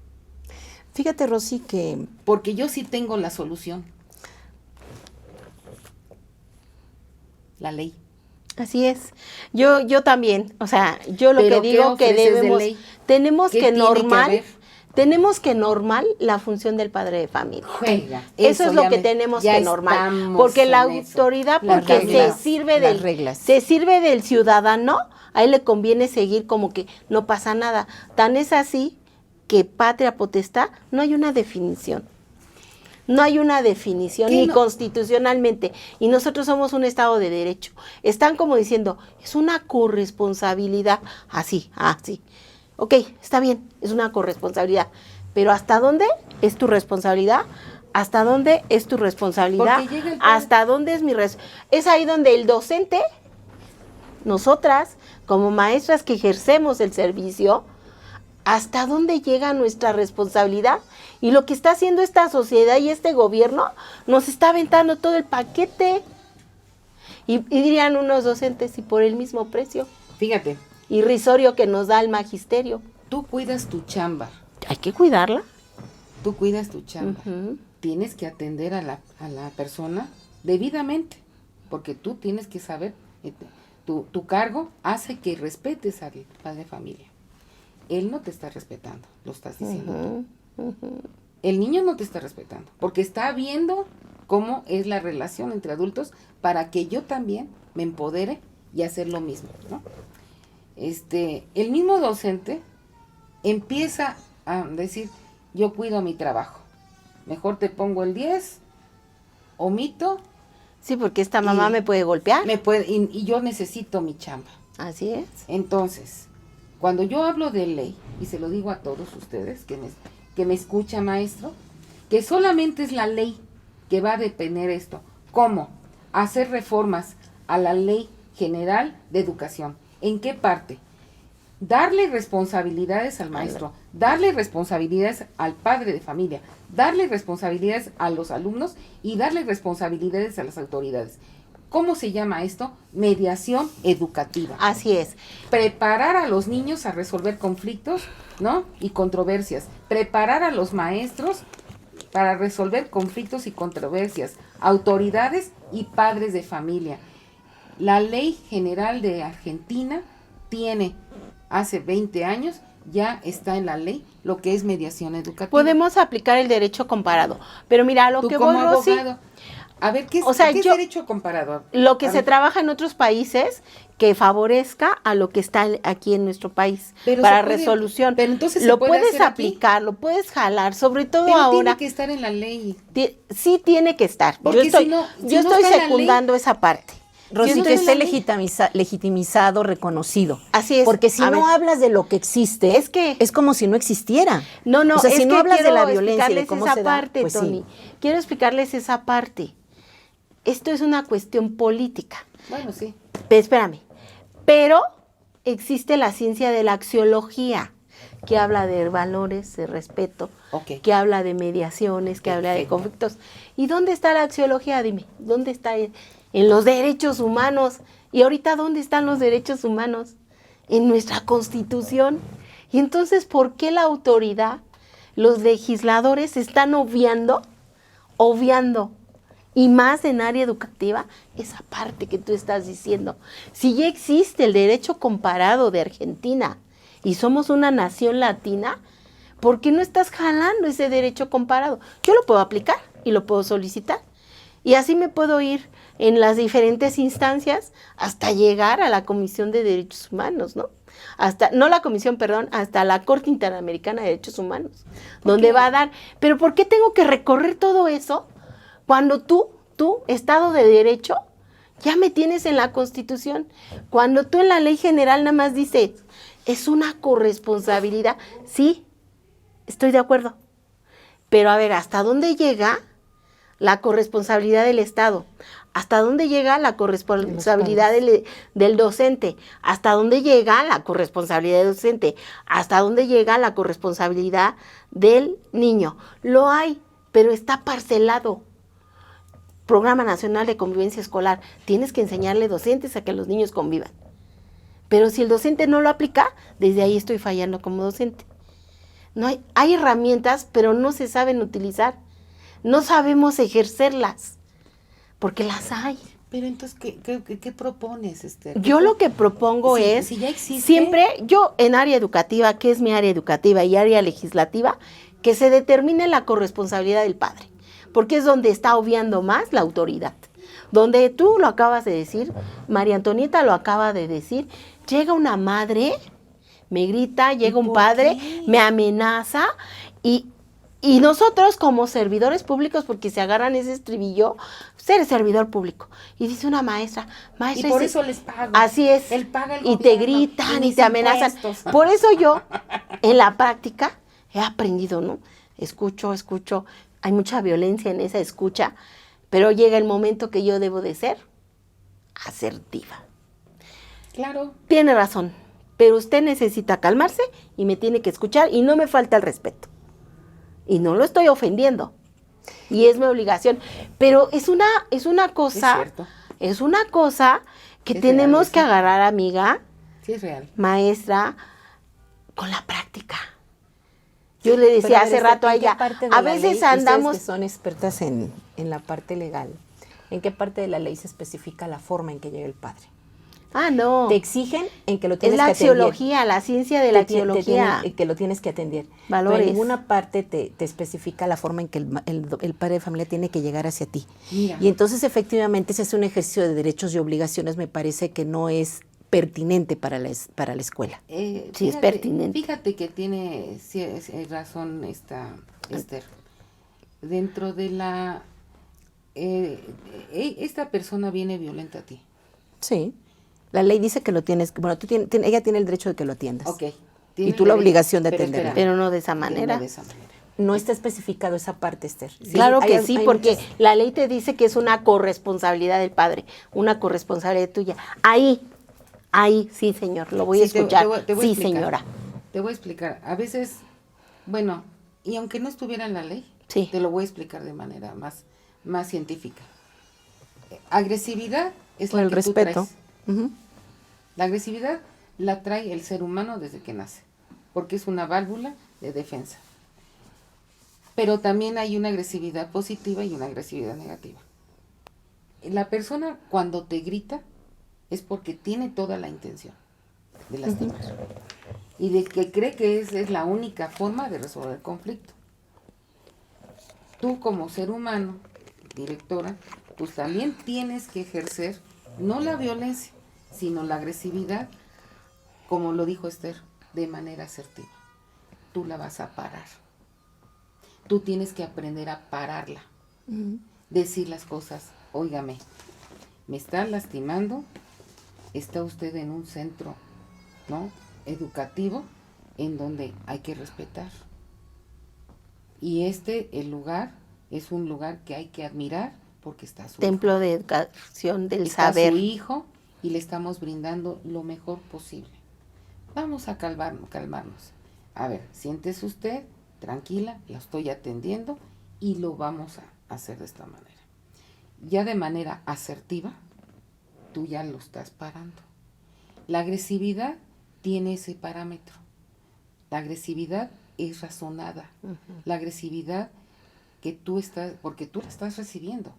Fíjate, Rosy, que Porque yo sí tengo la solución. La ley. Así es. Yo también, o sea, yo lo ¿Pero que qué digo que ofreces de debemos, ley? tenemos ¿Qué que tiene que normal, haber? tenemos que normal la función del padre de familia. Juega. Eso es lo ya que tenemos ya que normal, estamos porque la en eso. autoridad, Las porque reglas, se sirve las del, reglas. se sirve del ciudadano, a él le conviene seguir como que no pasa nada. Tan es así que patria potestad no hay una definición. No hay una definición, ¿Qué ni no? constitucionalmente, y nosotros somos un Estado de Derecho. Están como diciendo, es una corresponsabilidad, así. Ok, está bien, es una corresponsabilidad, pero ¿hasta dónde es tu responsabilidad? ¿Hasta dónde es tu responsabilidad? Porque llega el padre- ¿Hasta dónde es mi responsabilidad? Es ahí donde el docente, nosotras, como maestras que ejercemos el servicio, ¿hasta dónde llega nuestra responsabilidad? Y lo que está haciendo esta sociedad y este gobierno nos está aventando todo el paquete. Y dirían unos docentes, y por el mismo precio Fíjate, irrisorio que nos da el magisterio. tú cuidas tu chamba. Hay que cuidarla. Tú cuidas tu chamba. Ujú. Tienes que atender a la persona debidamente, porque tú tienes que saber, tu cargo hace que respetes al padre de familia. Él no te está respetando, lo estás diciendo tú. El niño no te está respetando, porque está viendo cómo es la relación entre adultos para que yo también me empodere y hacer lo mismo, ¿no? El mismo docente empieza a decir, yo cuido mi trabajo, mejor te pongo el 10, omito, Sí, porque esta mamá Y- me puede golpear. y yo necesito mi chamba. Así es. Entonces, cuando yo hablo de ley, y se lo digo a todos ustedes que me escucha, maestro, que solamente es la ley que va a detener esto. ¿Cómo? Hacer reformas a la Ley General de Educación. ¿En qué parte? Darle responsabilidades al maestro, darle responsabilidades al padre de familia, darle responsabilidades a los alumnos y darle responsabilidades a las autoridades. ¿Cómo se llama esto? Mediación educativa. Así es. Preparar a los niños a resolver conflictos, ¿no? Y controversias. Preparar a los maestros para resolver conflictos y controversias. Autoridades y padres de familia. La Ley General de Argentina tiene, hace 20 años, ya está en la ley lo que es mediación educativa. Podemos aplicar el derecho comparado. Pero mira, lo Tú que como voy, Rosy, abogado, a ver, ¿qué es, O sea, qué es yo- derecho comparado? lo que A se ver. trabaja en otros países que favorezca a lo que está aquí en nuestro país Pero para se puede- resolución. pero entonces se lo puede puedes hacer aquí. aplicar, lo puedes jalar, sobre todo Pero ahora. tiene que estar en la ley. Sí tiene que estar. Porque Yo estoy, si no yo está estoy en la secundando esa parte. Rosy, Yo que estoy esté en la ley. legitimizado, reconocido. Así es. Porque si A no ver. hablas de lo que existe, Es que- es como si no existiera. No, O sea, es si no que hablas de quiero la violencia y de explicarles cómo esa se da, parte, pues Tony. sí. Quiero explicarles esa parte. Esto es una cuestión política. Bueno, sí. Espérame. Pero existe la ciencia de la axiología, que habla de valores, de respeto, Ok. que habla de mediaciones, que habla de Perfecto. conflictos. ¿Y dónde está la axiología? Dime, ¿dónde está en los derechos humanos? ¿Y ahorita dónde están los derechos humanos? En nuestra Constitución. Y entonces, ¿por qué la autoridad, los legisladores están obviando, y más en área educativa, esa parte que tú estás diciendo? Si ya existe el derecho comparado de Argentina y somos una nación latina, ¿por qué no estás jalando ese derecho comparado? Yo lo puedo aplicar y lo puedo solicitar. Y así me puedo ir en las diferentes instancias hasta llegar a la Comisión de Derechos Humanos, ¿no? No la Comisión, perdón, hasta la Corte Interamericana de Derechos Humanos, donde va a dar. Pero ¿por qué tengo que recorrer todo eso cuando tú, Estado de Derecho, ya me tienes en la Constitución? Cuando tú en la Ley General nada más dices, es una corresponsabilidad. Sí, estoy de acuerdo. Pero a ver, ¿hasta dónde llega la corresponsabilidad del Estado? ¿Hasta dónde llega la corresponsabilidad del docente? ¿Hasta dónde llega la corresponsabilidad del docente? ¿Hasta dónde llega la corresponsabilidad del niño? Lo hay, pero está parcelado. Programa Nacional de Convivencia Escolar. Tienes que enseñarle docentes a que los niños convivan. Pero si el docente no lo aplica, desde ahí estoy fallando como docente. No hay herramientas, pero no se saben utilizar. No sabemos ejercerlas, porque las hay. Pero entonces, ¿qué propones, Esther? Yo lo que propongo es, si ya existe, siempre, yo en área educativa, que es mi área educativa y área legislativa, que se determine la corresponsabilidad del padre, porque es donde está obviando más la autoridad. Donde tú lo acabas de decir, María Antonieta lo acaba de decir, llega una madre, me grita, llega un padre, me amenaza y nosotros como servidores públicos, porque se agarran ese estribillo, ser servidor público. Y dice una maestra, y por eso les pago. Así es. Él paga el y te gobierno, gritan y mis te amenazan. impuestos. Por eso yo, en la práctica, he aprendido, ¿no? Escucho, hay mucha violencia en esa escucha, pero llega el momento que yo debo de ser asertiva. Claro. Tiene razón, pero usted necesita calmarse y me tiene que escuchar y no me falta el respeto. Y no lo estoy ofendiendo. Y es mi obligación. Pero es una cosa, Es cierto. es una cosa que Es tenemos real, que sí. agarrar, amiga, Sí, es real. maestra, con la práctica. Yo le decía hace rato a ella, a veces andamos... Ustedes que son expertas en la parte legal, ¿en qué parte de la ley se especifica la forma en que llega el padre? Ah, no. Te exigen en que lo Es tienes la que atender. axiología, la ciencia de la axiología. Que lo tienes que atender. Valores. Pero en ninguna parte te especifica la forma en que el padre de familia tiene que llegar hacia ti. Mira. Y entonces efectivamente se hace un ejercicio de derechos y obligaciones, me parece que no es pertinente para la escuela. Sí, es pertinente. Fíjate que tiene razón Esther. Dentro de la... esta persona viene violenta a ti. Sí. La ley dice que lo tienes, bueno, ella tiene el derecho de que lo atiendas. Ok. Y tú la obligación de pero atenderla. espérame, Pero no de esa manera. no de esa manera. No está especificado esa parte, Esther. Claro que hay sí, porque muchas- la ley te dice que es una corresponsabilidad del padre, una corresponsabilidad tuya. Ahí, sí, señor, lo voy a Sí, te escuchar. voy a Sí, explicar. señora. Te voy a explicar. A veces, bueno, y aunque no estuviera en la ley, Sí. te lo voy a explicar de manera más científica. Agresividad es Por la el que respeto. tú traes. Ujú. La agresividad la trae el ser humano desde que nace, porque es una válvula de defensa. Pero también hay una agresividad positiva y una agresividad negativa. La persona cuando te grita es porque tiene toda la intención de lastimar. Y de que cree que es la única forma de resolver el conflicto. Tú como ser humano, directora, pues también tienes que ejercer no la violencia, sino la agresividad, como lo dijo Esther, de manera asertiva. Tú la vas a parar. Tú tienes que aprender a pararla. Decir las cosas, óigame, me está lastimando, está usted en un centro, ¿no?, educativo, en donde hay que respetar. Y el lugar es un lugar que hay que admirar porque está su Templo de educación del está saber. su hijo y le estamos brindando lo mejor posible. Vamos a calmarnos. A ver, siéntese usted, tranquila, la estoy atendiendo y lo vamos a hacer de esta manera. Ya de manera asertiva, tú ya lo estás parando. La agresividad tiene ese parámetro. La agresividad es razonada. La agresividad que tú estás, porque tú la estás recibiendo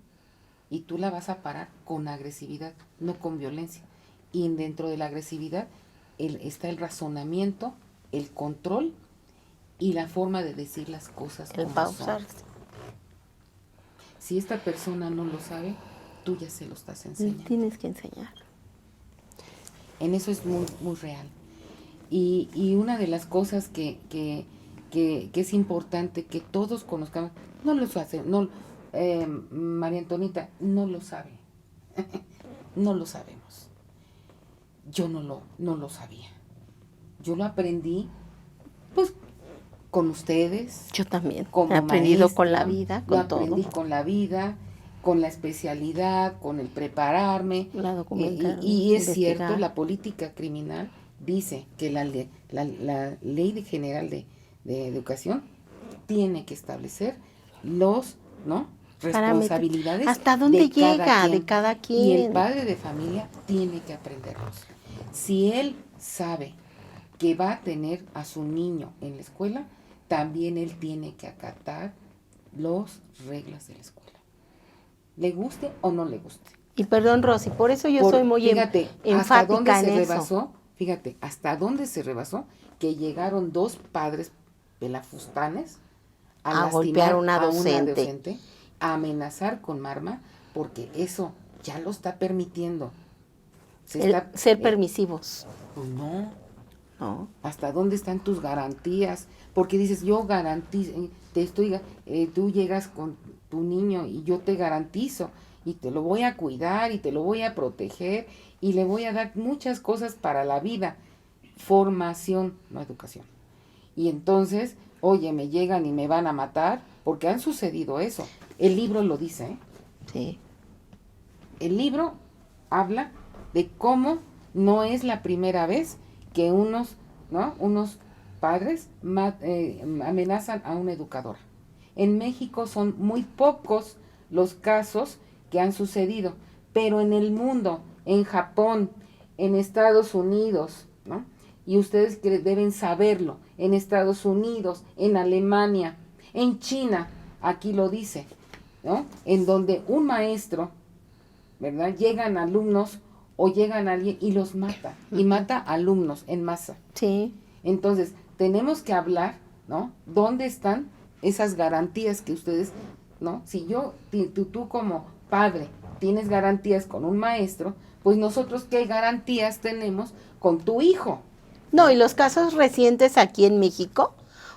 y tú la vas a parar con agresividad, no con violencia. Y dentro de la agresividad está el razonamiento, el control y la forma de decir las cosas El como pausarse. son. Si esta persona no lo sabe, tú ya se lo estás enseñando. Tienes que enseñar. En eso es muy, muy real. Y una de las cosas que es importante que todos conozcamos, no lo hace, no, María Antonita no lo sabe, no lo sabemos. Yo no lo sabía. Yo lo aprendí, pues, con ustedes. Yo también. Como He aprendido maestra, con la vida, con lo aprendí todo. con la vida, con la especialidad, con el prepararme. La documentación. Y es investigar. cierto, la política criminal dice que la ley general de educación tiene que establecer los, ¿no?, responsabilidades. ¿Hasta dónde de cada llega quien. de cada quien? Y el padre de familia tiene que aprenderlos. Si él sabe que va a tener a su niño en la escuela, también él tiene que acatar las reglas de la escuela. Le guste o no le guste. Y perdón, Rosy, por eso yo soy muy fíjate, hasta dónde enfática en se eso. rebasó, fíjate, hasta dónde se rebasó que llegaron dos padres pelafustanes A lastimar golpear a una a docente. a amenazar con arma, porque eso ya lo está permitiendo. Ser permisivos. Pues no. ¿No? ¿Hasta dónde están tus garantías? Porque dices, yo garantizo, tú llegas con tu niño y yo te garantizo y te lo voy a cuidar y te lo voy a proteger y le voy a dar muchas cosas para la vida. Formación, no educación. Y entonces, oye, me llegan y me van a matar, porque han sucedido eso. El libro lo dice, ¿eh? Sí. El libro habla de cómo no es la primera vez que unos padres amenazan a una educadora. En México son muy pocos los casos que han sucedido, pero en el mundo, en Japón, en Estados Unidos, ¿no?, y ustedes que deben saberlo, en Estados Unidos, en Alemania, en China, aquí lo dice, ¿no?, en donde un maestro, ¿verdad?, llegan alumnos o llegan alguien y los mata, y mata alumnos en masa. Sí. Entonces, tenemos que hablar, ¿no?, ¿dónde están esas garantías que ustedes, ¿no? Si tú como padre tienes garantías con un maestro, pues nosotros, ¿qué garantías tenemos con tu hijo? No, y los casos recientes aquí en México,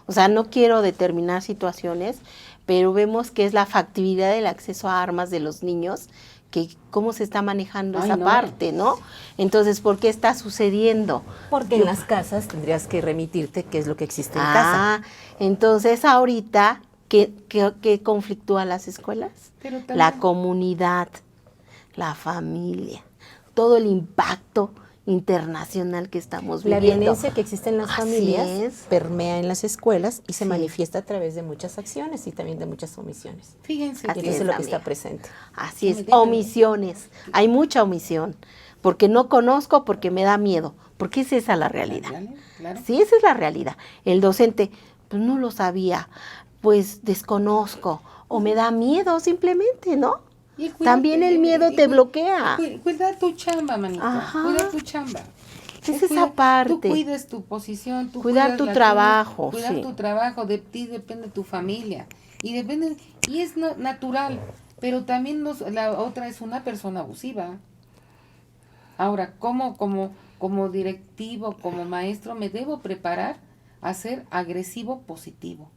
o sea, no quiero determinar situaciones, pero vemos que es la factibilidad del acceso a armas de los niños, que cómo se está manejando esa parte, ¿no? Entonces, ¿por qué está sucediendo? Porque en las casas tendrías que remitirte qué es lo que existe en casa. Entonces ahorita, ¿qué conflictúa las escuelas? Pero también, La comunidad, la familia, todo el impacto internacional que estamos La viviendo. violencia que existe en las Así familias es. permea en las escuelas y se Sí. manifiesta a través de muchas acciones y también de muchas omisiones. fíjense Así Y que eso es lo que amiga. está presente. Así es, Sí, dígame. omisiones. Hay mucha omisión, porque no conozco, porque me da miedo, porque es esa la realidad. Claro. Sí, esa es la realidad. El docente, pues no lo sabía, pues desconozco, o me da miedo simplemente, ¿no? Y cuida- También el miedo te bloquea. Cuida tu chamba, manita. Ajá. Cuida tu chamba. Es esa parte. Tú cuides tu posición, tú Cuidar cuidas tu la trabajo, tuya, cuidar sí. tu trabajo, de ti depende tu familia. Y es natural, pero también la otra es una persona abusiva. Ahora, como directivo, como maestro, me debo preparar a ser agresivo positivo.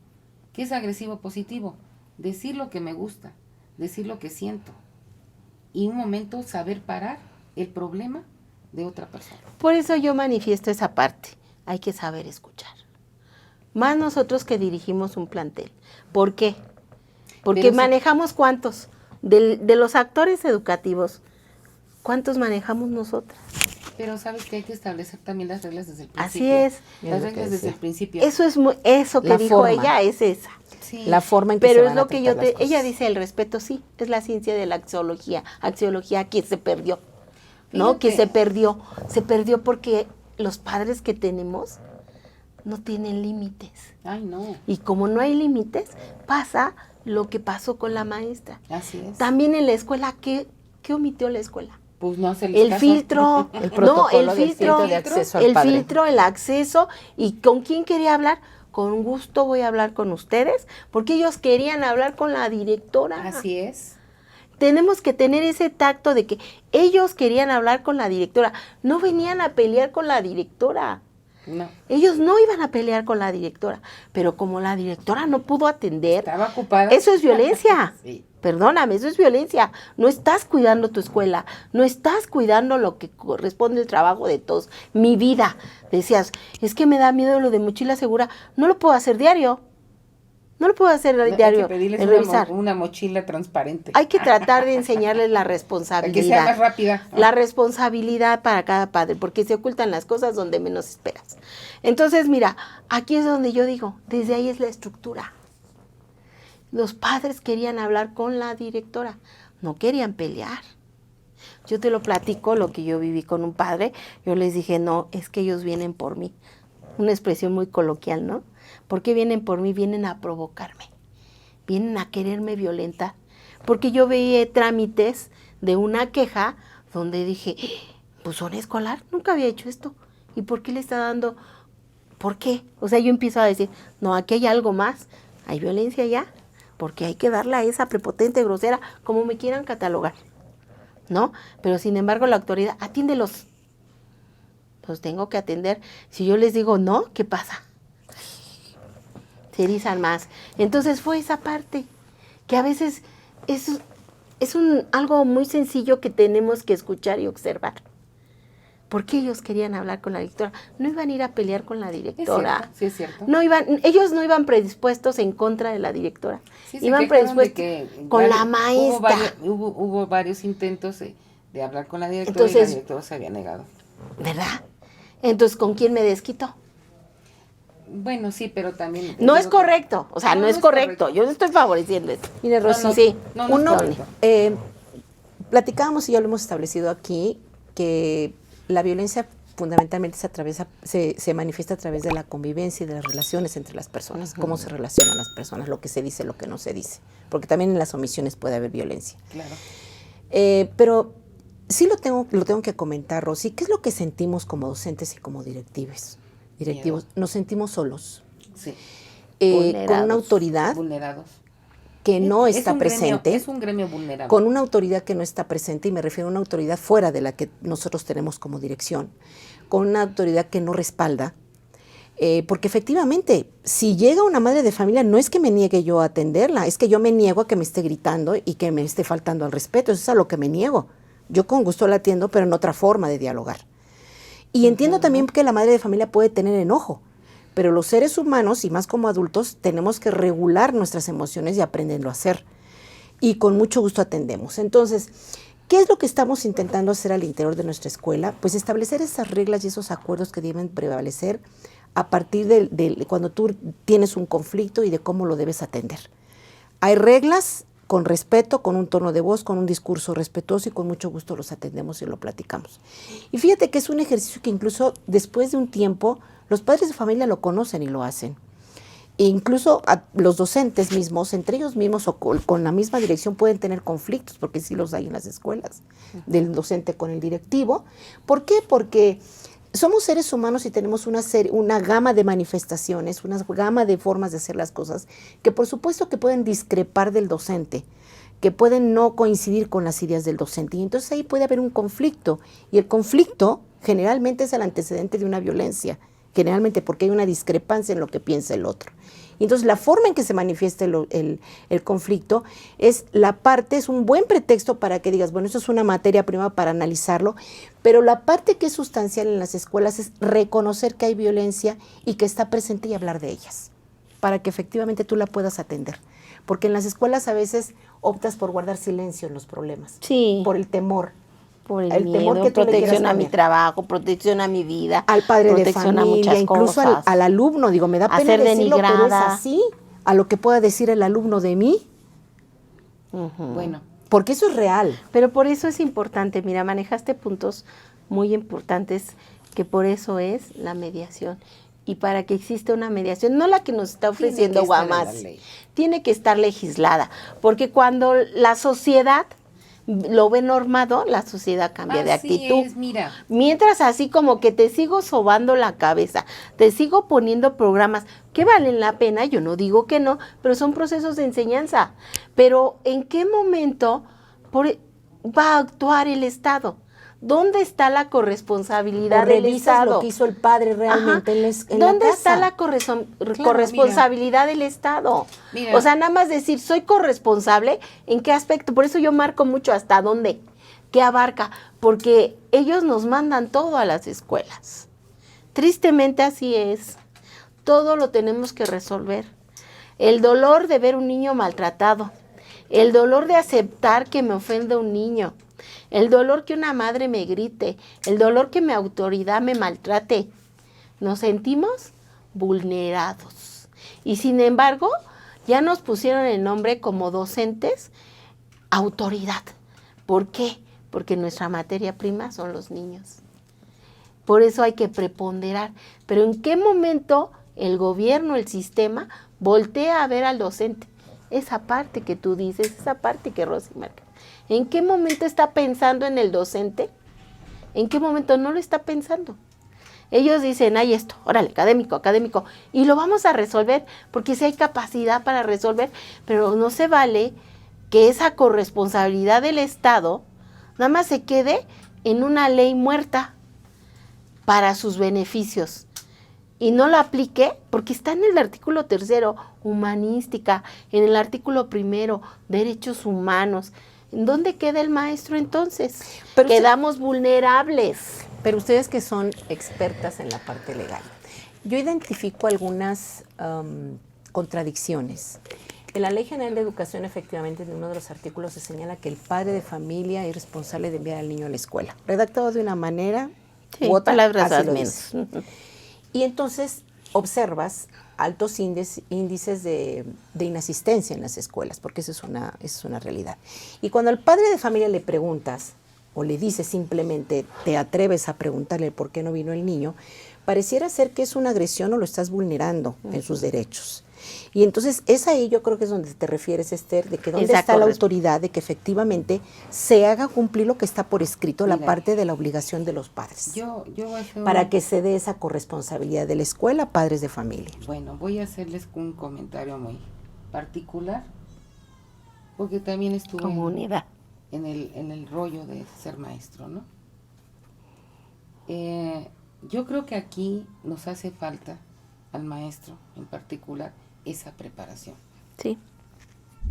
¿Qué es agresivo positivo? Decir lo que me gusta, decir lo que siento. y un momento saber parar el problema de otra persona. Por eso yo manifiesto esa parte. Hay que saber escuchar. Más nosotros que dirigimos un plantel. ¿Por qué? Porque Pero manejamos ¿cuántos? De los actores educativos, ¿cuántos manejamos nosotras? Pero sabes que hay que establecer también las reglas desde el principio. Así es. Las reglas desde el principio. Eso que La dijo forma. ella es esa. Sí. La forma en que se Pero es van a lo que tratar las ella cosas. dice, el respeto sí, es la ciencia de la axiología que se perdió, ¿no? Fíjate. Que se perdió porque los padres que tenemos no tienen límites. Ay, no. Y como no hay límites, pasa lo que pasó con la maestra. Así es. También en la escuela, ¿qué omitió la escuela? Pues no hacerles El caso. filtro, El protocolo del filtro filtro de acceso al el padre. filtro, el acceso. ¿Y con quién quería hablar? Con gusto voy a hablar con ustedes, porque ellos querían hablar con la directora. Así es. Tenemos que tener ese tacto de que ellos querían hablar con la directora, no venían a pelear con la directora. No. Ellos no iban a pelear con la directora, pero como la directora no pudo atender, Estaba ocupada. eso es violencia. Sí. Perdóname, eso es violencia. No estás cuidando tu escuela, no estás cuidando lo que corresponde al trabajo de todos. Mi vida, decías, es que me da miedo lo de mochila segura, no lo puedo hacer diario. No lo puedo hacer Hay diario, que pedirles el una, revisar. una mochila transparente. Hay que tratar de enseñarles la Para que sea responsabilidad. más rápida. La responsabilidad para cada padre, porque se ocultan las cosas donde menos esperas. Entonces, mira, aquí es donde yo digo, desde ahí es la estructura. Los padres querían hablar con la directora, no querían pelear. Yo te lo platico, lo que yo viví con un padre, yo les dije, no, es que ellos vienen por mí. Una expresión muy coloquial, ¿no? ¿Por qué vienen por mí? Vienen a provocarme, vienen a quererme violentar. Porque yo veía trámites de una queja donde dije, pues zona escolar, nunca había hecho esto. ¿Y por qué le está dando? ¿Por qué? O sea, yo empiezo a decir, no, aquí hay algo más, hay violencia ya, porque hay que darle a esa prepotente, grosera, como me quieran catalogar, ¿no? Pero sin embargo la autoridad, atiéndelos. Los tengo que atender. Si yo les digo no, ¿qué pasa? Se erizan más. Entonces fue esa parte, que a veces es algo muy sencillo que tenemos que escuchar y observar. ¿Por qué ellos querían hablar con la directora? No iban a ir a pelear con la Es directora. cierto, sí es cierto. Ellos no iban predispuestos en contra de la directora. Sí, se Iban quejaron de predispuestos que con la maestra. Hubo varios intentos de hablar con la directora y Entonces, la directora se había negado. ¿Verdad? Entonces, ¿con quién me desquito? Bueno, sí, pero también... No es digo que- correcto, o sea, no es correcto. Yo no estoy favoreciendo esto. Mire, No, Rosy, no, Sí, no, no, uno, correcto. platicábamos y ya lo hemos establecido aquí, que la violencia fundamentalmente se manifiesta a través de la convivencia y de las relaciones entre las personas, cómo se relacionan las personas, lo que se dice, lo que no se dice, porque también en las omisiones puede haber violencia. Claro. Pero sí lo tengo que comentar, Rosy, ¿qué es lo que sentimos como docentes y como directivos? Nos sentimos solos, Sí. con Vulnerados. una autoridad Vulnerados. que no Es está un gremio- presente. es un gremio vulnerable. Con una autoridad que no está presente, y me refiero a una autoridad fuera de la que nosotros tenemos como dirección, con una autoridad que no respalda, porque efectivamente, si llega una madre de familia, no es que me niegue yo a atenderla, es que yo me niego a que me esté gritando y que me esté faltando al respeto, eso es a lo que me niego. Yo con gusto la atiendo, pero en otra forma de dialogar. Y entiendo también que la madre de familia puede tener enojo, pero los seres humanos, y más como adultos, tenemos que regular nuestras emociones y aprenderlo a hacer. Y con mucho gusto atendemos. Entonces, ¿qué es lo que estamos intentando hacer al interior de nuestra escuela? Pues establecer esas reglas y esos acuerdos que deben prevalecer a partir de cuando tú tienes un conflicto y de cómo lo debes atender. Hay reglas con respeto, con un tono de voz, con un discurso respetuoso, y con mucho gusto los atendemos y lo platicamos. Y fíjate que es un ejercicio que incluso después de un tiempo los padres de familia lo conocen y lo hacen. E incluso los docentes mismos, entre ellos mismos o con la misma dirección, pueden tener conflictos, porque sí los hay en las escuelas, del docente con el directivo. ¿Por qué? Porque somos seres humanos y tenemos una gama de manifestaciones, una gama de formas de hacer las cosas, que por supuesto que pueden discrepar del docente, que pueden no coincidir con las ideas del docente. Y entonces ahí puede haber un conflicto. Y el conflicto generalmente es el antecedente de una violencia generalmente porque hay una discrepancia en lo que piensa el otro. Y entonces la forma en que se manifiesta el conflicto es un buen pretexto para que digas, bueno, esto es una materia prima para analizarlo, pero la parte que es sustancial en las escuelas es reconocer que hay violencia y que está presente y hablar de ellas, para que efectivamente tú la puedas atender. Porque en las escuelas a veces optas por guardar silencio en los problemas, Sí. por el temor. Por el temor miedo, que tú le quieras protección a mi cambiar. trabajo, protección a mi vida, Al padre de protección a familia, muchas incluso cosas. al alumno, digo, me da A pena ser decirlo, pero es denigrada. así, a lo que pueda decir el alumno de mí, Bueno, porque eso es real. Pero por eso es importante, mira, manejaste puntos muy importantes, que por eso es la mediación. Y para que exista una mediación, no la que nos está ofreciendo Tiene que estar en la Guamas, ley. tiene que estar legislada, porque cuando la sociedad lo ve normado, la sociedad cambia de así actitud. es, mira. Mientras así como que te sigo sobando la cabeza, te sigo poniendo programas que valen la pena, yo no digo que no, pero son procesos de enseñanza. Pero ¿en qué momento va a actuar el Estado? ¿Dónde está la corresponsabilidad O del revisas Estado? lo que hizo el padre realmente en ¿Dónde la está casa. la corresponsabilidad del Estado? Mira. O sea, nada más decir, soy corresponsable, ¿en qué aspecto? Por eso yo marco mucho hasta dónde, qué abarca, porque ellos nos mandan todo a las escuelas. Tristemente así es. Todo lo tenemos que resolver. El dolor de ver un niño maltratado, el dolor de aceptar que me ofenda un niño, el dolor que una madre me grite, el dolor que mi autoridad me maltrate. Nos sentimos vulnerados. Y sin embargo, ya nos pusieron el nombre como docentes, autoridad. ¿Por qué? Porque nuestra materia prima son los niños. Por eso hay que preponderar. Pero ¿en qué momento el gobierno, el sistema, voltea a ver al docente? Esa parte que tú dices, esa parte que Rosy marca. ¿En qué momento está pensando en el docente? ¿En qué momento no lo está pensando? Ellos dicen, hay esto, órale, académico, académico, y lo vamos a resolver, porque sí hay capacidad para resolver, pero no se vale que esa corresponsabilidad del Estado nada más se quede en una ley muerta para sus beneficios y no la aplique, porque está en el artículo 3, humanística, en el artículo 1, derechos humanos. ¿En dónde queda el maestro entonces? Pero quedamos vulnerables. Pero ustedes que son expertas en la parte legal, yo identifico algunas contradicciones. En la Ley General de Educación, efectivamente, en uno de los artículos se señala que el padre de familia es responsable de enviar al niño a la escuela. Redactado de una manera u otra, palabras así lo menos. dice. Y entonces observas altos índices de inasistencia en las escuelas, porque esa es una realidad. Y cuando al padre de familia le preguntas, o le dices simplemente, te atreves a preguntarle por qué no vino el niño, pareciera ser que es una agresión o lo estás vulnerando en sus derechos. Y entonces es ahí, yo creo que es donde te refieres, Esther, de que dónde está la autoridad de que efectivamente se haga cumplir lo que está por escrito, la parte de la obligación de los padres. Yo voy a hacer para que se dé esa corresponsabilidad de la escuela, padres de familia. Bueno, voy a hacerles un comentario muy particular, porque también estuve Comunidad. en el rollo de ser maestro, ¿no? Yo creo que aquí nos hace falta, al maestro en particular, esa preparación. Sí.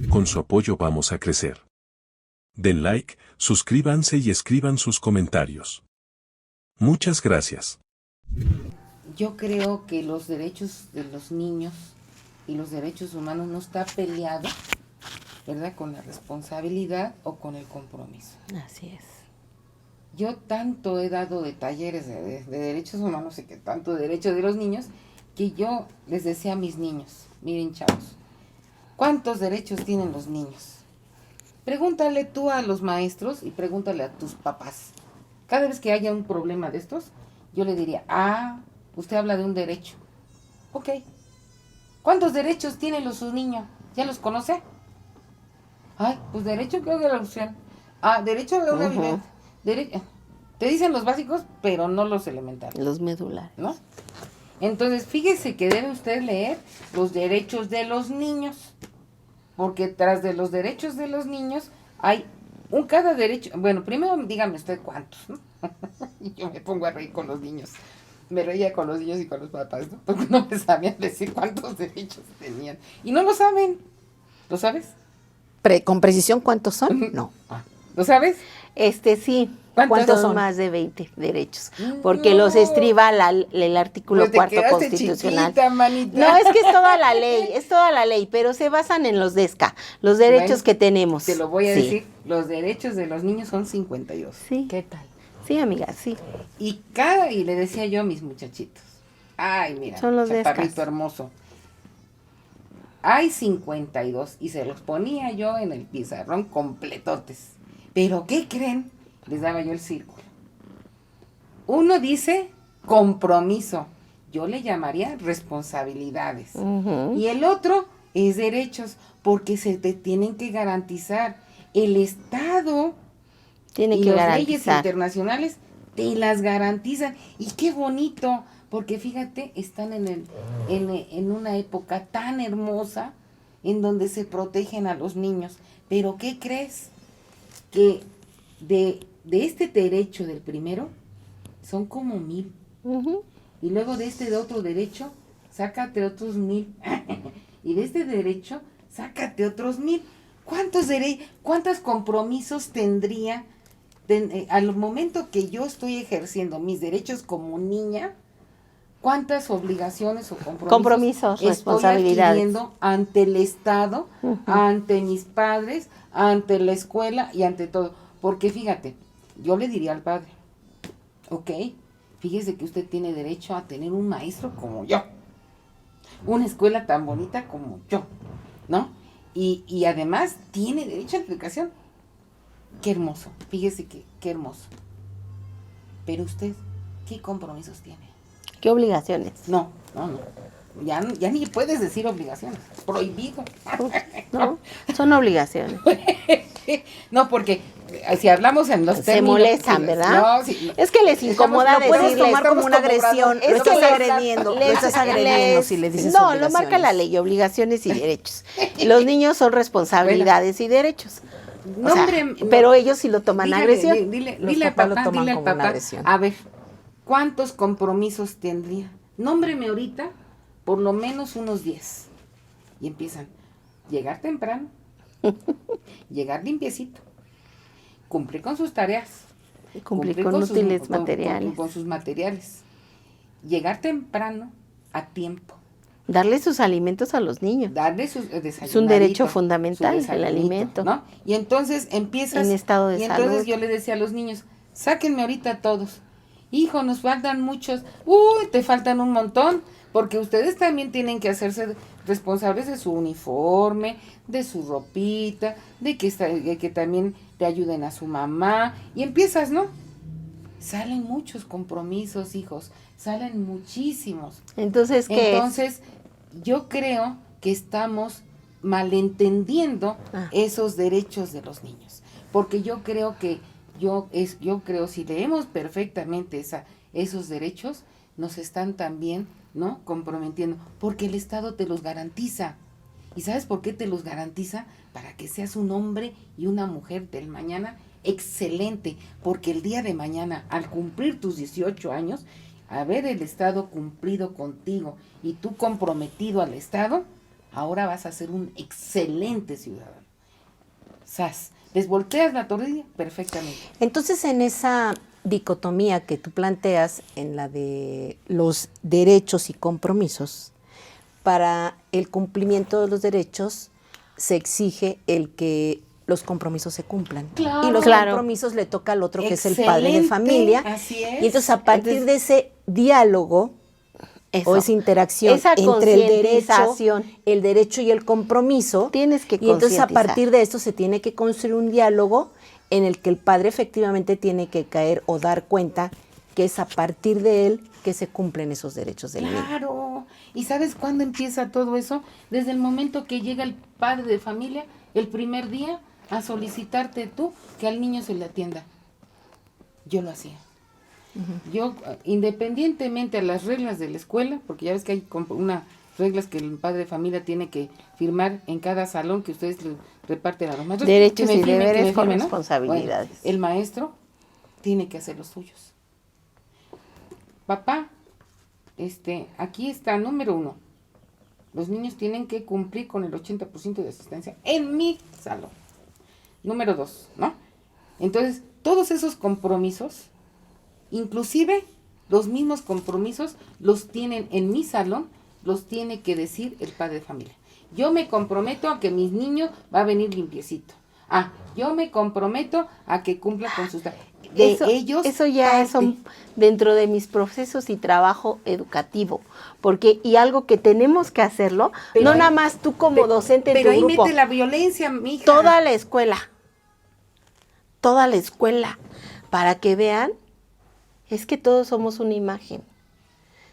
Con su apoyo vamos a crecer. Den like, suscríbanse y escriban sus comentarios. Muchas gracias. Yo creo que los derechos de los niños y los derechos humanos no está peleado, ¿verdad?, con la responsabilidad o con el compromiso. Así es. Yo tanto he dado de talleres de derechos humanos y que tanto de derechos de los niños, que yo les decía a mis niños, miren chavos, ¿cuántos derechos tienen los niños? Pregúntale tú a los maestros y pregúntale a tus papás. Cada vez que haya un problema de estos, yo le diría, usted habla de un derecho. Ok. ¿Cuántos derechos tienen sus niños? ¿Ya los conoce? Ay, pues derecho creo que la opción. Derecho a una vivienda. Te dicen los básicos, pero no los elementales. Los medulares. ¿No? Entonces, fíjese que debe usted leer los derechos de los niños, porque tras de los derechos de los niños hay cada derecho. Bueno, primero dígame usted cuántos, ¿no? Yo me pongo a reír con los niños. me reía con los niños y con los papás, ¿no? Porque no me sabían decir cuántos derechos tenían. Y no lo saben. ¿Lo sabes? ¿Con precisión cuántos son? No. ¿Lo sabes? Sí. ¿Cuántos son? Más de 20 derechos, porque los estriba el artículo Pues te cuarto quedaste constitucional. chiquita, manita. No, es que es toda la ley, pero se basan en los DESCA, los derechos Bueno, que tenemos. Te lo voy a Sí. decir, los derechos de los niños son 52. Sí. ¿Qué tal? Sí, amiga, sí. Y le decía yo a mis muchachitos, ay, mira, Son los chaparrito Descas. hermoso. Hay 52 y se los ponía yo en el pizarrón completotes. Pero ¿qué creen? Les daba yo el círculo. Uno dice compromiso, yo le llamaría responsabilidades. Ujú. Y el otro es derechos, porque se te tienen que garantizar. El Estado Tiene y que las leyes garantizar. internacionales te las garantizan. Y qué bonito, porque fíjate, están en una época tan hermosa en donde se protegen a los niños. Pero ¿qué crees? Que de este derecho del primero son como 1000. Ujú. Y luego de otro derecho, sácate otros 1000. Y de este derecho, sácate otros 1000. ¿Cuántos compromisos tendría al momento que yo estoy ejerciendo mis derechos como niña? ¿Cuántas obligaciones o Compromisos, estoy responsabilidades. adquiriendo ante el Estado, Ujú. ante mis padres, ante la escuela y ante todo? Porque fíjate, yo le diría al padre, ok, fíjese que usted tiene derecho a tener un maestro como yo, una escuela tan bonita como yo, ¿no? Y además tiene derecho a la educación. Qué hermoso, fíjese qué hermoso. Pero usted, ¿qué compromisos tiene? ¿Qué obligaciones? No. Ya ni puedes decir obligaciones, prohibido. No, son obligaciones. No, porque si hablamos en los Se términos... molestan, sí, ¿verdad? No, sí, Es que les incomoda Lo puedes decirles. tomar como una agresión, Es lo que estás les- agrediendo, lo les- estás agrediendo si le dices No, obligaciones. lo marca la ley, obligaciones y derechos. Los niños son responsabilidades y derechos. O sea, pero ellos sí lo toman dígale, agresión. Dile Los al papás lo papá, toman dile al como una papá, agresión. a ver, ¿cuántos compromisos tendría? Nómbreme ahorita por lo menos unos 10. Y empiezan, llegar temprano, llegar limpiecito, cumplir con sus tareas, Cumplir con sus- útiles materiales. con sus materiales, llegar temprano a tiempo, Darle sus alimentos a los niños. darle su desayunadito, Es un derecho su fundamental, el desayunito, alimento. ¿no? Y entonces empiezas... En estado de y entonces salud. yo le decía a los niños, sáquenme ahorita todos. Hijo, nos faltan muchos. Uy, te faltan un montón, porque ustedes también tienen que hacerse responsables de su uniforme, de su ropita, de que también te ayuden a su mamá. Y empiezas, ¿no? Salen muchos compromisos, hijos, salen muchísimos. Entonces, ¿qué Entonces, yo creo que estamos malentendiendo esos derechos de los niños, porque yo creo si leemos perfectamente esos derechos, nos están también, ¿no?, comprometiendo, porque el Estado te los garantiza. ¿Y sabes por qué te los garantiza? Para que seas un hombre y una mujer del mañana excelente, porque el día de mañana, al cumplir tus 18 años, haber el Estado cumplido contigo y tú comprometido al Estado, ahora vas a ser un excelente ciudadano. ¡Sas! Desvolteas la tortilla perfectamente. Entonces, en esa dicotomía que tú planteas, en la de los derechos y compromisos, para el cumplimiento de los derechos se exige el que los compromisos se cumplan. Claro. Y los Claro. compromisos le toca al otro, que es el padre de Excelente, familia. así es. Y entonces, a partir Entonces, de ese diálogo Eso. o esa interacción Esa entre concientización. el derecho y el compromiso, Tienes que y entonces a concientizar. partir de esto se tiene que construir un diálogo en el que el padre efectivamente tiene que caer o dar cuenta que es a partir de él que se cumplen esos derechos del niño. Claro. ¿Y sabes cuándo empieza todo eso? Desde el momento que llega el padre de familia, el primer día, a solicitarte tú que al niño se le atienda. Yo lo hacía. Yo, independientemente a las reglas de la escuela, porque ya ves que hay unas reglas que el padre de familia tiene que firmar en cada salón que ustedes le reparten a los maestros. Derechos que me y firmen, deberes que me con firmen, ¿no? responsabilidades. Bueno, el maestro tiene que hacer los suyos. Papá, aquí está, número 1. Los niños tienen que cumplir con el 80% de asistencia en mi salón. Número 2, ¿no? Entonces, todos esos compromisos, inclusive los mismos compromisos, los tienen en mi salón, los tiene que decir el padre de familia. Yo me comprometo a que mis niños va a venir limpiecito. Yo me comprometo a que cumpla con sus... Eso ya son dentro de mis procesos y trabajo educativo, porque y algo que tenemos que hacerlo, pero no ahí, nada más tú como docente en tu grupo. Pero ahí mete la violencia, mija. Toda la escuela, para que vean, es que todos somos una imagen.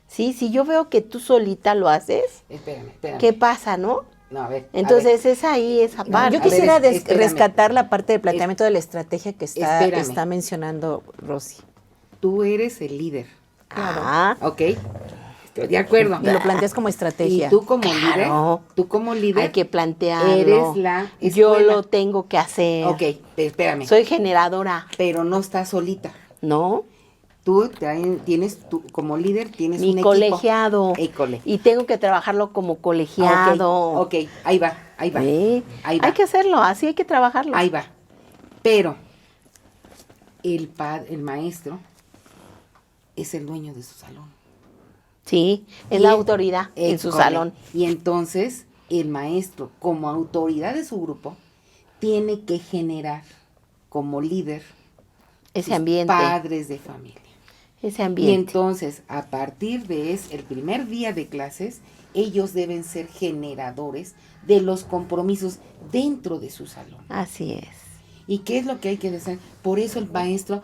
¿Sí? Si yo veo que tú solita lo haces, Espérame. ¿qué pasa, no? No, a ver. Entonces es ahí esa parte. Yo quisiera espérame. rescatar la parte del planteamiento de la estrategia que Espérame. está mencionando Rosy. Tú eres el líder. Ah, ¿Ok? Estoy de acuerdo. Y lo planteas como estrategia. Y tú como Claro. líder, hay que plantearlo. eres la Yo escuela. lo tengo que hacer. Ok, espérame. Soy generadora, Pero no estás solita. ¿no? Tú como líder tienes Mi un colegiado. equipo. Y tengo que trabajarlo como colegiado. Ok, ahí va. ¿Sí? Ahí va. Hay que hacerlo, así hay que trabajarlo. Ahí va. Pero el maestro es el dueño de su salón. Sí, es Y la autoridad en su école. salón. Y entonces el maestro, como autoridad de su grupo, tiene que generar como líder Ese sus ambiente. padres de familia. Ese Y ambiente. entonces, a partir de el primer día de clases, ellos deben ser generadores de los compromisos dentro de su salón. Así es. ¿Y qué es lo que hay que hacer? Por eso el maestro,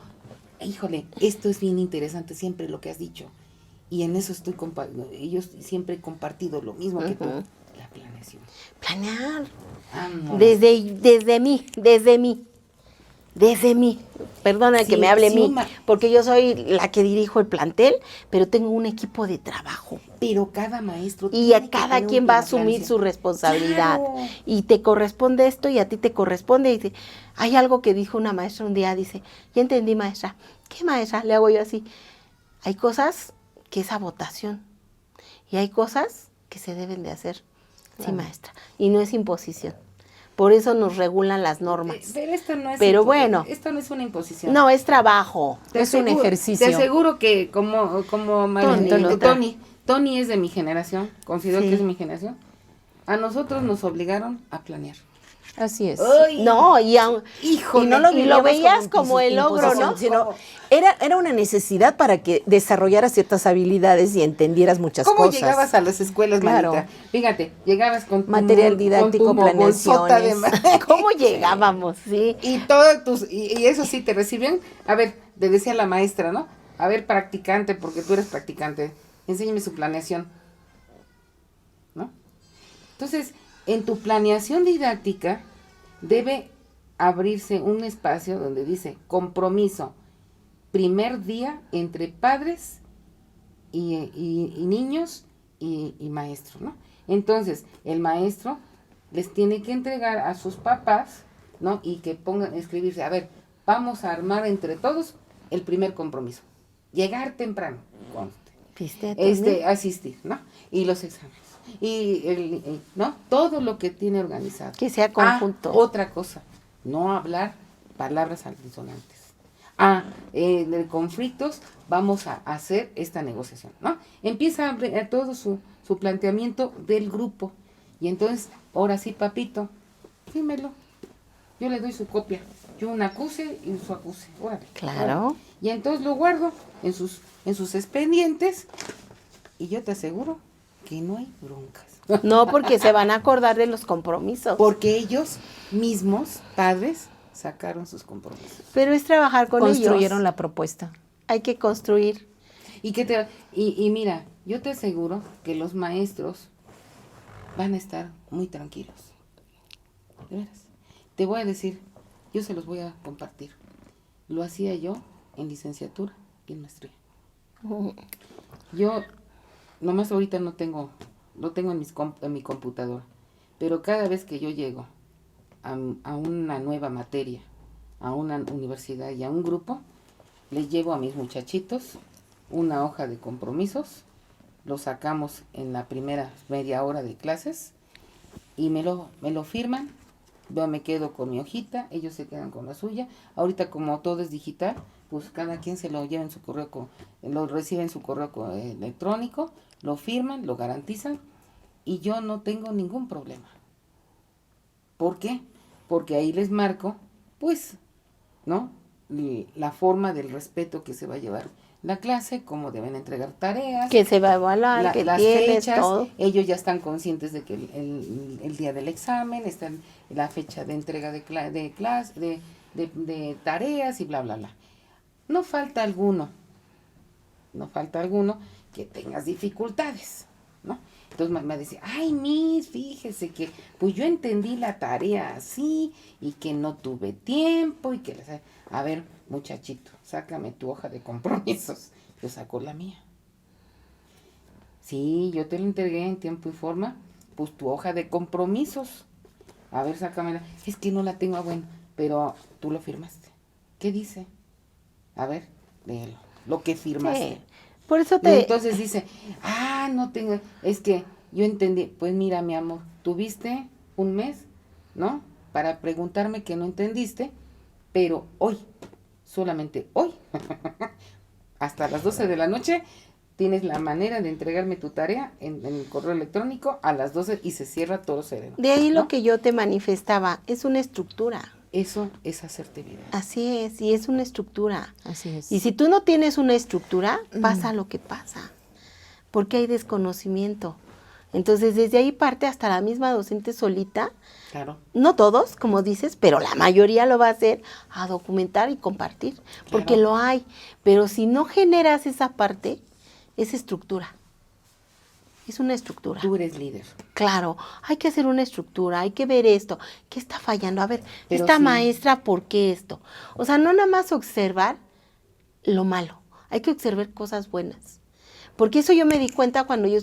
híjole, esto es bien interesante siempre lo que has dicho. Y en eso ellos siempre he compartido lo mismo que tú, Ujú. la planeación. Planear. Vámonos. Desde mí. Perdona Sí, que me hable sí, mí, porque yo soy la que dirijo el plantel, pero tengo un equipo de trabajo. Pero cada maestro Y tiene a que cada tener quien un va a plan de asumir planeación. su responsabilidad. Claro. Y te corresponde esto y a ti te corresponde. Y hay algo que dijo una maestra un día, dice, ya entendí, maestra. ¿Qué, maestra? Le hago yo así. Hay cosas que es a votación y hay cosas que se deben de hacer. Sí, Claro. maestra. Y no es imposición. Por eso nos regulan las normas. Pero esto no es Pero bueno. esto no es una imposición. No, es trabajo. Es un ejercicio. Te aseguro que como Tony es de mi generación, considero Sí. que es de mi generación. A nosotros nos obligaron a planear. Así es. ¡Ay! No, Híjole, y lo vivíamos veías como el logro, imposición, ¿no? sino era una necesidad para que desarrollaras ciertas habilidades y entendieras muchas ¿Cómo cosas. llegabas a las escuelas, Claro. manita? Fíjate, llegabas con tu Material didáctico, con tu bolsota de ¿Cómo llegábamos? Sí. y y eso sí te recibían. A ver, te decía la maestra, ¿no? A ver, practicante, porque tú eres practicante, enséñame su planeación, ¿no? Entonces, en tu planeación didáctica debe abrirse un espacio donde dice compromiso, primer día entre padres y niños y maestros, ¿no? Entonces, el maestro les tiene que entregar a sus papás, ¿no? Y que pongan, escribirse, a ver, vamos a armar entre todos el primer compromiso. Llegar temprano, conste. ¿Viste? Asistir, ¿no? Y los exámenes. ¿No? Todo lo que tiene organizado. Que sea conjunto. Otra cosa, no hablar palabras altisonantes. De conflictos, vamos a hacer esta negociación, ¿no? Empieza a todo su planteamiento del grupo. Y entonces, ahora sí, papito, dímelo. Yo le doy su copia. Yo un acuse y su acuse. Órale. Claro. Órale. Y entonces lo guardo en sus expedientes. Y yo te aseguro que no hay broncas. No, porque se van a acordar de los compromisos. Porque ellos mismos, padres, sacaron sus compromisos. Pero es trabajar con Construyeron ellos. la propuesta. Hay que construir. Y mira, yo te aseguro que los maestros van a estar muy tranquilos. De veras. Te voy a decir, yo se los voy a compartir. Lo hacía yo en licenciatura y en maestría. Yo, nomás ahorita lo tengo en mi computadora, pero cada vez que yo llego a una nueva materia, a una universidad y a un grupo, les llevo a mis muchachitos una hoja de compromisos lo sacamos en la primera media hora de clases y me lo firman. Yo me quedo con mi hojita, ellos se quedan con la suya. Ahorita como todo es digital, pues cada quien se lo lleva en su correo, lo recibe en su correo electrónico, lo firman, lo garantizan y yo no tengo ningún problema. ¿Por qué? Porque ahí les marco, pues, ¿no? La forma del respeto que se va a llevar la clase, cómo deben entregar tareas, Que se va a evaluar, que las tienes fechas, todo. ellos ya están conscientes de que el día del examen, está la fecha de entrega de tareas y bla, bla, bla. No falta alguno que tengas dificultades, ¿no? Entonces me decía, ay, Miss, fíjese que pues yo entendí la tarea así y que no tuve tiempo y que... A ver, muchachito, sácame tu hoja de compromisos. Yo saco la mía. Sí, yo te lo entregué en tiempo y forma, pues tu hoja de compromisos. A ver, sácamela. Es que no la tengo, bueno, pero tú lo firmaste. ¿Qué dice? A ver, léelo. Lo que firmaste. Sí. Por eso Y entonces dice, no tengo, es que yo entendí. Pues mira, mi amor, tuviste un mes, ¿no? Para preguntarme que no entendiste, pero hoy, solamente hoy, hasta las 12 de la noche, tienes la manera de entregarme tu tarea en el correo electrónico a las 12 y se cierra todo sereno. De ahí ¿no? lo que yo te manifestaba, es una estructura. Eso es asertividad. Así es, y es una estructura. Así es. Y si tú no tienes una estructura, pasa lo que pasa, porque hay desconocimiento. Entonces, desde ahí parte hasta la misma docente solita, Claro. no todos, como dices, pero la mayoría lo va a hacer, a documentar y compartir, porque Claro. lo hay. Pero si no generas esa parte, es estructura. Es una estructura. Tú eres líder. Claro, hay que hacer una estructura, hay que ver esto, ¿qué está fallando? A ver, Pero esta sí. maestra, ¿por qué esto? O sea, no nada más observar lo malo, hay que observar cosas buenas. Porque eso yo me di cuenta cuando yo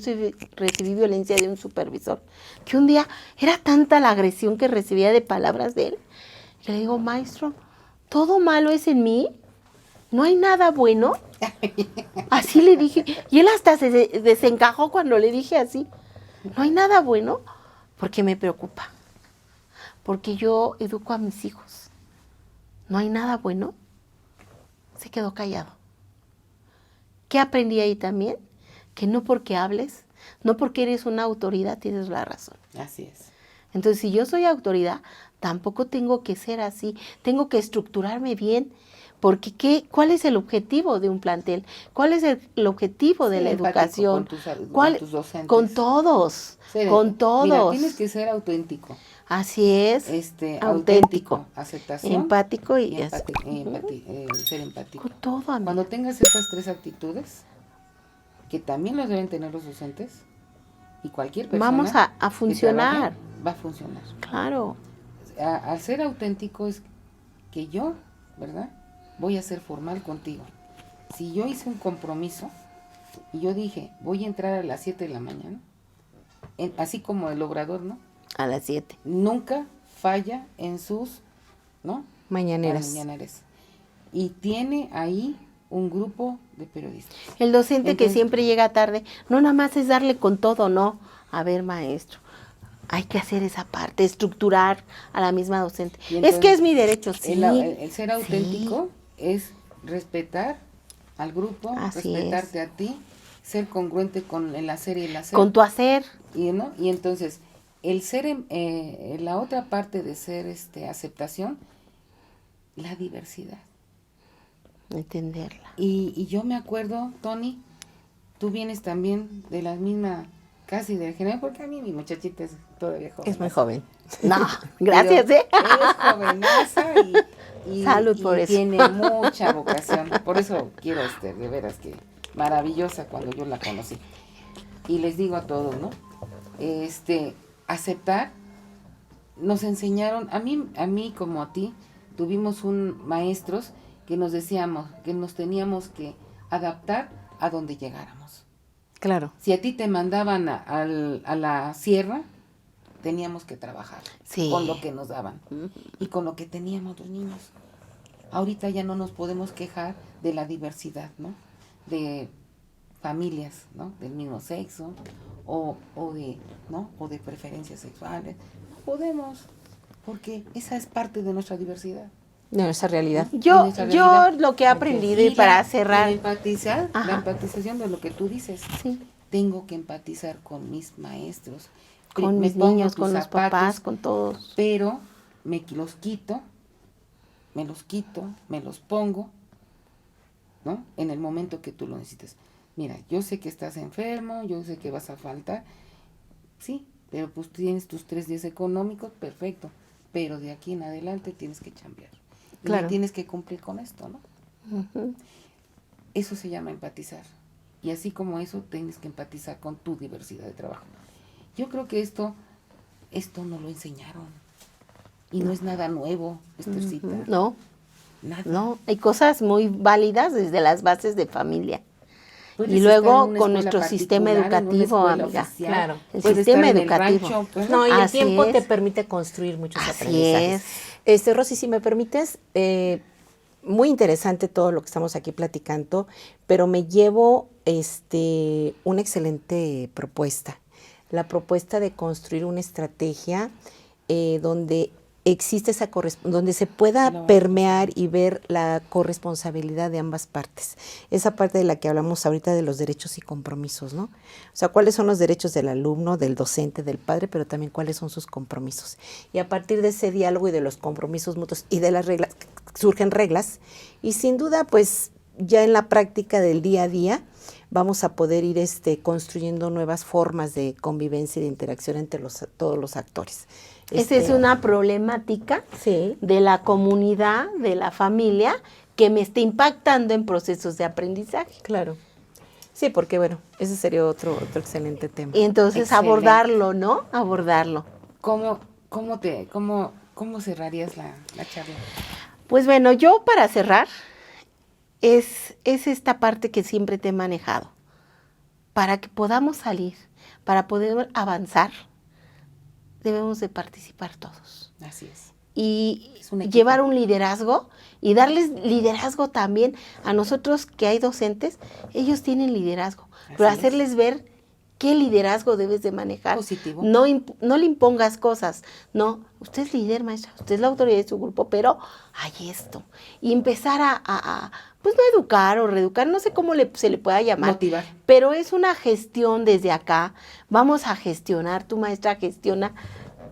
recibí violencia de un supervisor, que un día era tanta la agresión que recibía de palabras de él, que le digo, maestro, ¿todo malo es en mí? ¿No hay nada bueno? Así le dije. Y él hasta se desencajó cuando le dije así. No hay nada bueno porque me preocupa. Porque yo educo a mis hijos. No hay nada bueno. Se quedó callado. ¿Qué aprendí ahí también? Que no porque hables, no porque eres una autoridad tienes la razón. Así es. Entonces, si yo soy autoridad, tampoco tengo que ser así. Tengo que estructurarme bien. Porque ¿cuál es el objetivo de un plantel? ¿Cuál es el objetivo de Ser la empático educación? con tus docentes. Con todos, con todos. Mira, tienes que ser auténtico. Así es. Auténtico, aceptación. Empático y ser empático. con todo, amiga. Cuando tengas esas tres actitudes, que también las deben tener los docentes, y cualquier persona Vamos a que funcionar. trabaje, va a funcionar. Claro. Al ser auténtico es que yo, ¿verdad?, voy a ser formal contigo. Si yo hice un compromiso y yo dije, voy a entrar a las 7 de la mañana, así como el obrador, ¿no? A las 7. Nunca falla en sus, ¿no?, Mañaneras. Y tiene ahí un grupo de periodistas. El docente que Entonces, siempre llega tarde, no nada más es darle con todo, no. A ver, maestro, hay que hacer esa parte, estructurar a la misma docente. Y entonces, es que es mi derecho, sí. El ser sí. auténtico es respetar al grupo, Así respetarte a ti, ser congruente con el hacer y el hacer. Con tu hacer. ¿No? Y entonces, el ser, la otra parte de ser aceptación, la diversidad. Entenderla. Y yo me acuerdo, Tony, tú vienes también de la misma, casi del género, porque a mí mi muchachita es todavía joven. Es muy joven. No, gracias, Pero es jovenaza y Salud por eso. Tiene mucha vocación. Por eso quiero, de veras que maravillosa cuando yo la conocí. Y les digo a todos, ¿no? Aceptar, nos enseñaron, a mí como a ti, tuvimos maestros que nos decíamos que nos teníamos que adaptar a donde llegáramos. Claro. Si a ti te mandaban a la sierra, teníamos que trabajar Sí. con lo que nos daban y con lo que teníamos los niños. Ahorita ya no nos podemos quejar de la diversidad, ¿no? De familias, ¿no? Del mismo sexo o de, ¿no? O de preferencias sexuales. No podemos, porque esa es parte de nuestra diversidad. De nuestra realidad. Yo nuestra realidad. lo que he aprendido y para cerrar, La empatizar, Ajá. la empatización de lo que tú dices. sí, Tengo que empatizar con mis maestros, con me mis pongo niños, tus con los zapatos, papás, con todos. pero me los quito, me los pongo, ¿no? En el momento que tú lo necesites. Mira, yo sé que estás enfermo, yo sé que vas a faltar, sí, pero pues tienes tus 3 días económicos, perfecto, pero de aquí en adelante tienes que chambear. Claro. Y tienes que cumplir con esto, ¿no? Ujú. Eso se llama empatizar. Y así como eso, tienes que empatizar con tu diversidad de trabajo. Yo creo que esto no lo enseñaron. Y no es nada nuevo, Esthercita. No, Nada. no, hay cosas muy válidas desde las bases de familia. Puedes Y estar en luego una con escuela nuestro sistema particular, en una educativo, escuela amiga. oficial, Claro. El puedes sistema estar en el educativo. rancho, pues, No, y el Así tiempo es. te permite construir muchos Así aprendizajes. Rosy, si me permites, muy interesante todo lo que estamos aquí platicando, pero me llevo una excelente propuesta. La propuesta de construir una estrategia donde existe donde se pueda permear y ver la corresponsabilidad de ambas partes. Esa parte de la que hablamos ahorita de los derechos y compromisos, ¿no? O sea, cuáles son los derechos del alumno, del docente, del padre, pero también cuáles son sus compromisos. Y a partir de ese diálogo y de los compromisos mutuos y de las reglas, surgen reglas, y sin duda, pues, ya en la práctica del día a día, vamos a poder ir construyendo nuevas formas de convivencia y de interacción entre todos los actores. Esa es una problemática Sí. de la comunidad, de la familia, que me está impactando en procesos de aprendizaje. Claro. Sí, porque bueno, ese sería otro excelente tema. Y entonces Excelente. Abordarlo, ¿no? Abordarlo. ¿Cómo cerrarías la charla? Pues bueno, yo para cerrar, es esta parte que siempre te he manejado. Para que podamos salir, para poder avanzar, debemos de participar todos. Así es. Y Es un equipo. llevar un liderazgo y darles liderazgo también a nosotros que hay docentes, ellos tienen liderazgo, pero Así es. hacerles ver qué liderazgo debes de manejar. Positivo. No le impongas cosas, no, usted es líder, maestra, usted es la autoridad de su grupo, pero hay esto. Y empezar pues no educar o reeducar, no sé cómo se le pueda llamar. Motivar. Pero es una gestión desde acá, vamos a gestionar, tu maestra gestiona.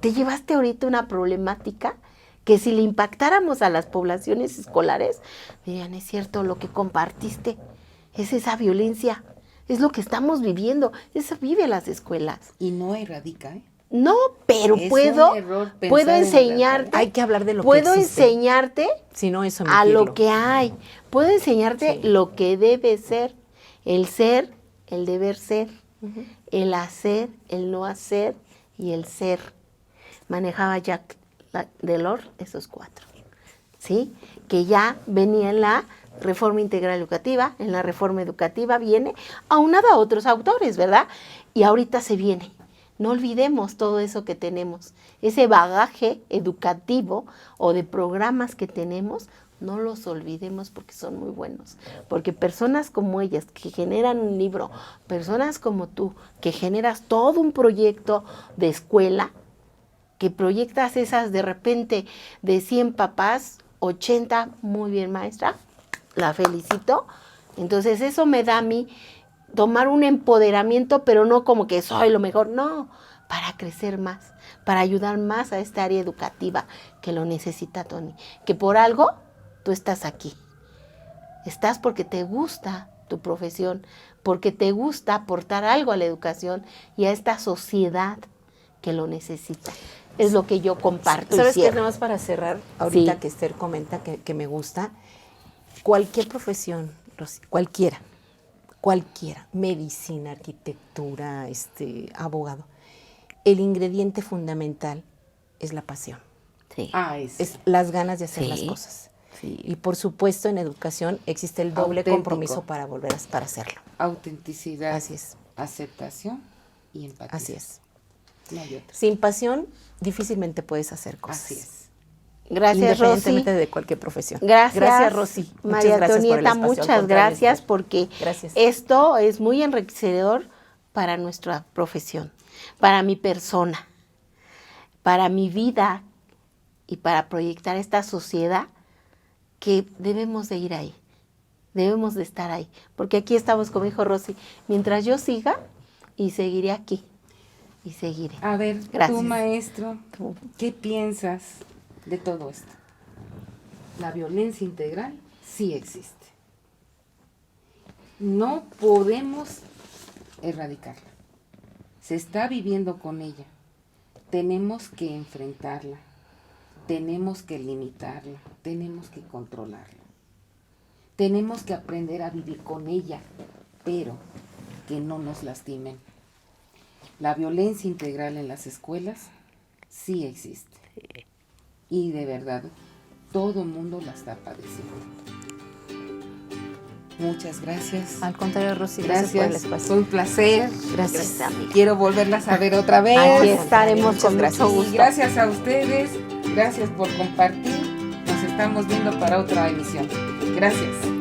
Te llevaste ahorita una problemática que si le impactáramos a las poblaciones escolares, dirían, es cierto, lo que compartiste es esa violencia, es lo que estamos viviendo, eso vive las escuelas. Y no erradica, ¿eh? No, pero Es puedo un error pensar puedo en enseñarte, Hay que hablar de lo que puedo existe. enseñarte Si no, eso a lo que hay, puedo enseñarte Sí. lo que debe ser, el deber ser, el hacer, el no hacer y el ser. Manejaba Jacques Delors esos 4, ¿sí? Que ya venía en la reforma integral educativa, en la reforma educativa viene, aunado a otros autores, ¿verdad? Y ahorita se viene. No olvidemos todo eso que tenemos, ese bagaje educativo o de programas que tenemos, no los olvidemos porque son muy buenos. Porque personas como ellas que generan un libro, personas como tú que generas todo un proyecto de escuela, que proyectas esas de repente de 100 papás, 80, muy bien maestra, la felicito. Entonces eso me da a mí tomar un empoderamiento, pero no como que soy lo mejor, no, para crecer más, para ayudar más a esta área educativa que lo necesita Tony, que por algo tú estás aquí. Estás porque te gusta tu profesión, porque te gusta aportar algo a la educación y a esta sociedad que lo necesita. Es lo que yo comparto. ¿Sabes y qué? cierro. Nada más para cerrar, ahorita Sí. que Esther comenta que me gusta, cualquier profesión, Rosy, cualquiera, medicina, arquitectura, abogado, el ingrediente fundamental es la pasión, Sí. es las ganas de hacer Sí. las cosas. Sí. Y por supuesto en educación existe el doble Auténtico. compromiso para para hacerlo. Autenticidad, Así es. aceptación y empatía. Así es. No hay otra. Sin pasión difícilmente puedes hacer cosas. Así es. Gracias, Rosy. Independientemente de cualquier profesión. Gracias, Rosy. María Antonieta, muchas gracias porque gracias. esto es muy enriquecedor para nuestra profesión, para mi persona, para mi vida y para proyectar esta sociedad que debemos de ir ahí, debemos de estar ahí, porque aquí estamos, como dijo Rosy, mientras yo siga y seguiré aquí y seguiré. A ver, Gracias. tú, maestro, ¿qué piensas de todo esto? La violencia integral sí existe. No podemos erradicarla. Se está viviendo con ella. Tenemos que enfrentarla. Tenemos que limitarla. Tenemos que controlarla. Tenemos que aprender a vivir con ella, pero que no nos lastimen. La violencia integral en las escuelas sí existe. Y de verdad, todo el mundo la está padeciendo. Muchas gracias. Al contrario, Rosy, gracias por el espacio. Fue un placer. Gracias. amiga. Quiero volverlas a ver otra vez. Aquí estaremos Muchas con gracias. mucho Y gusto. gracias a ustedes. Gracias por compartir. Nos estamos viendo para otra emisión. Gracias.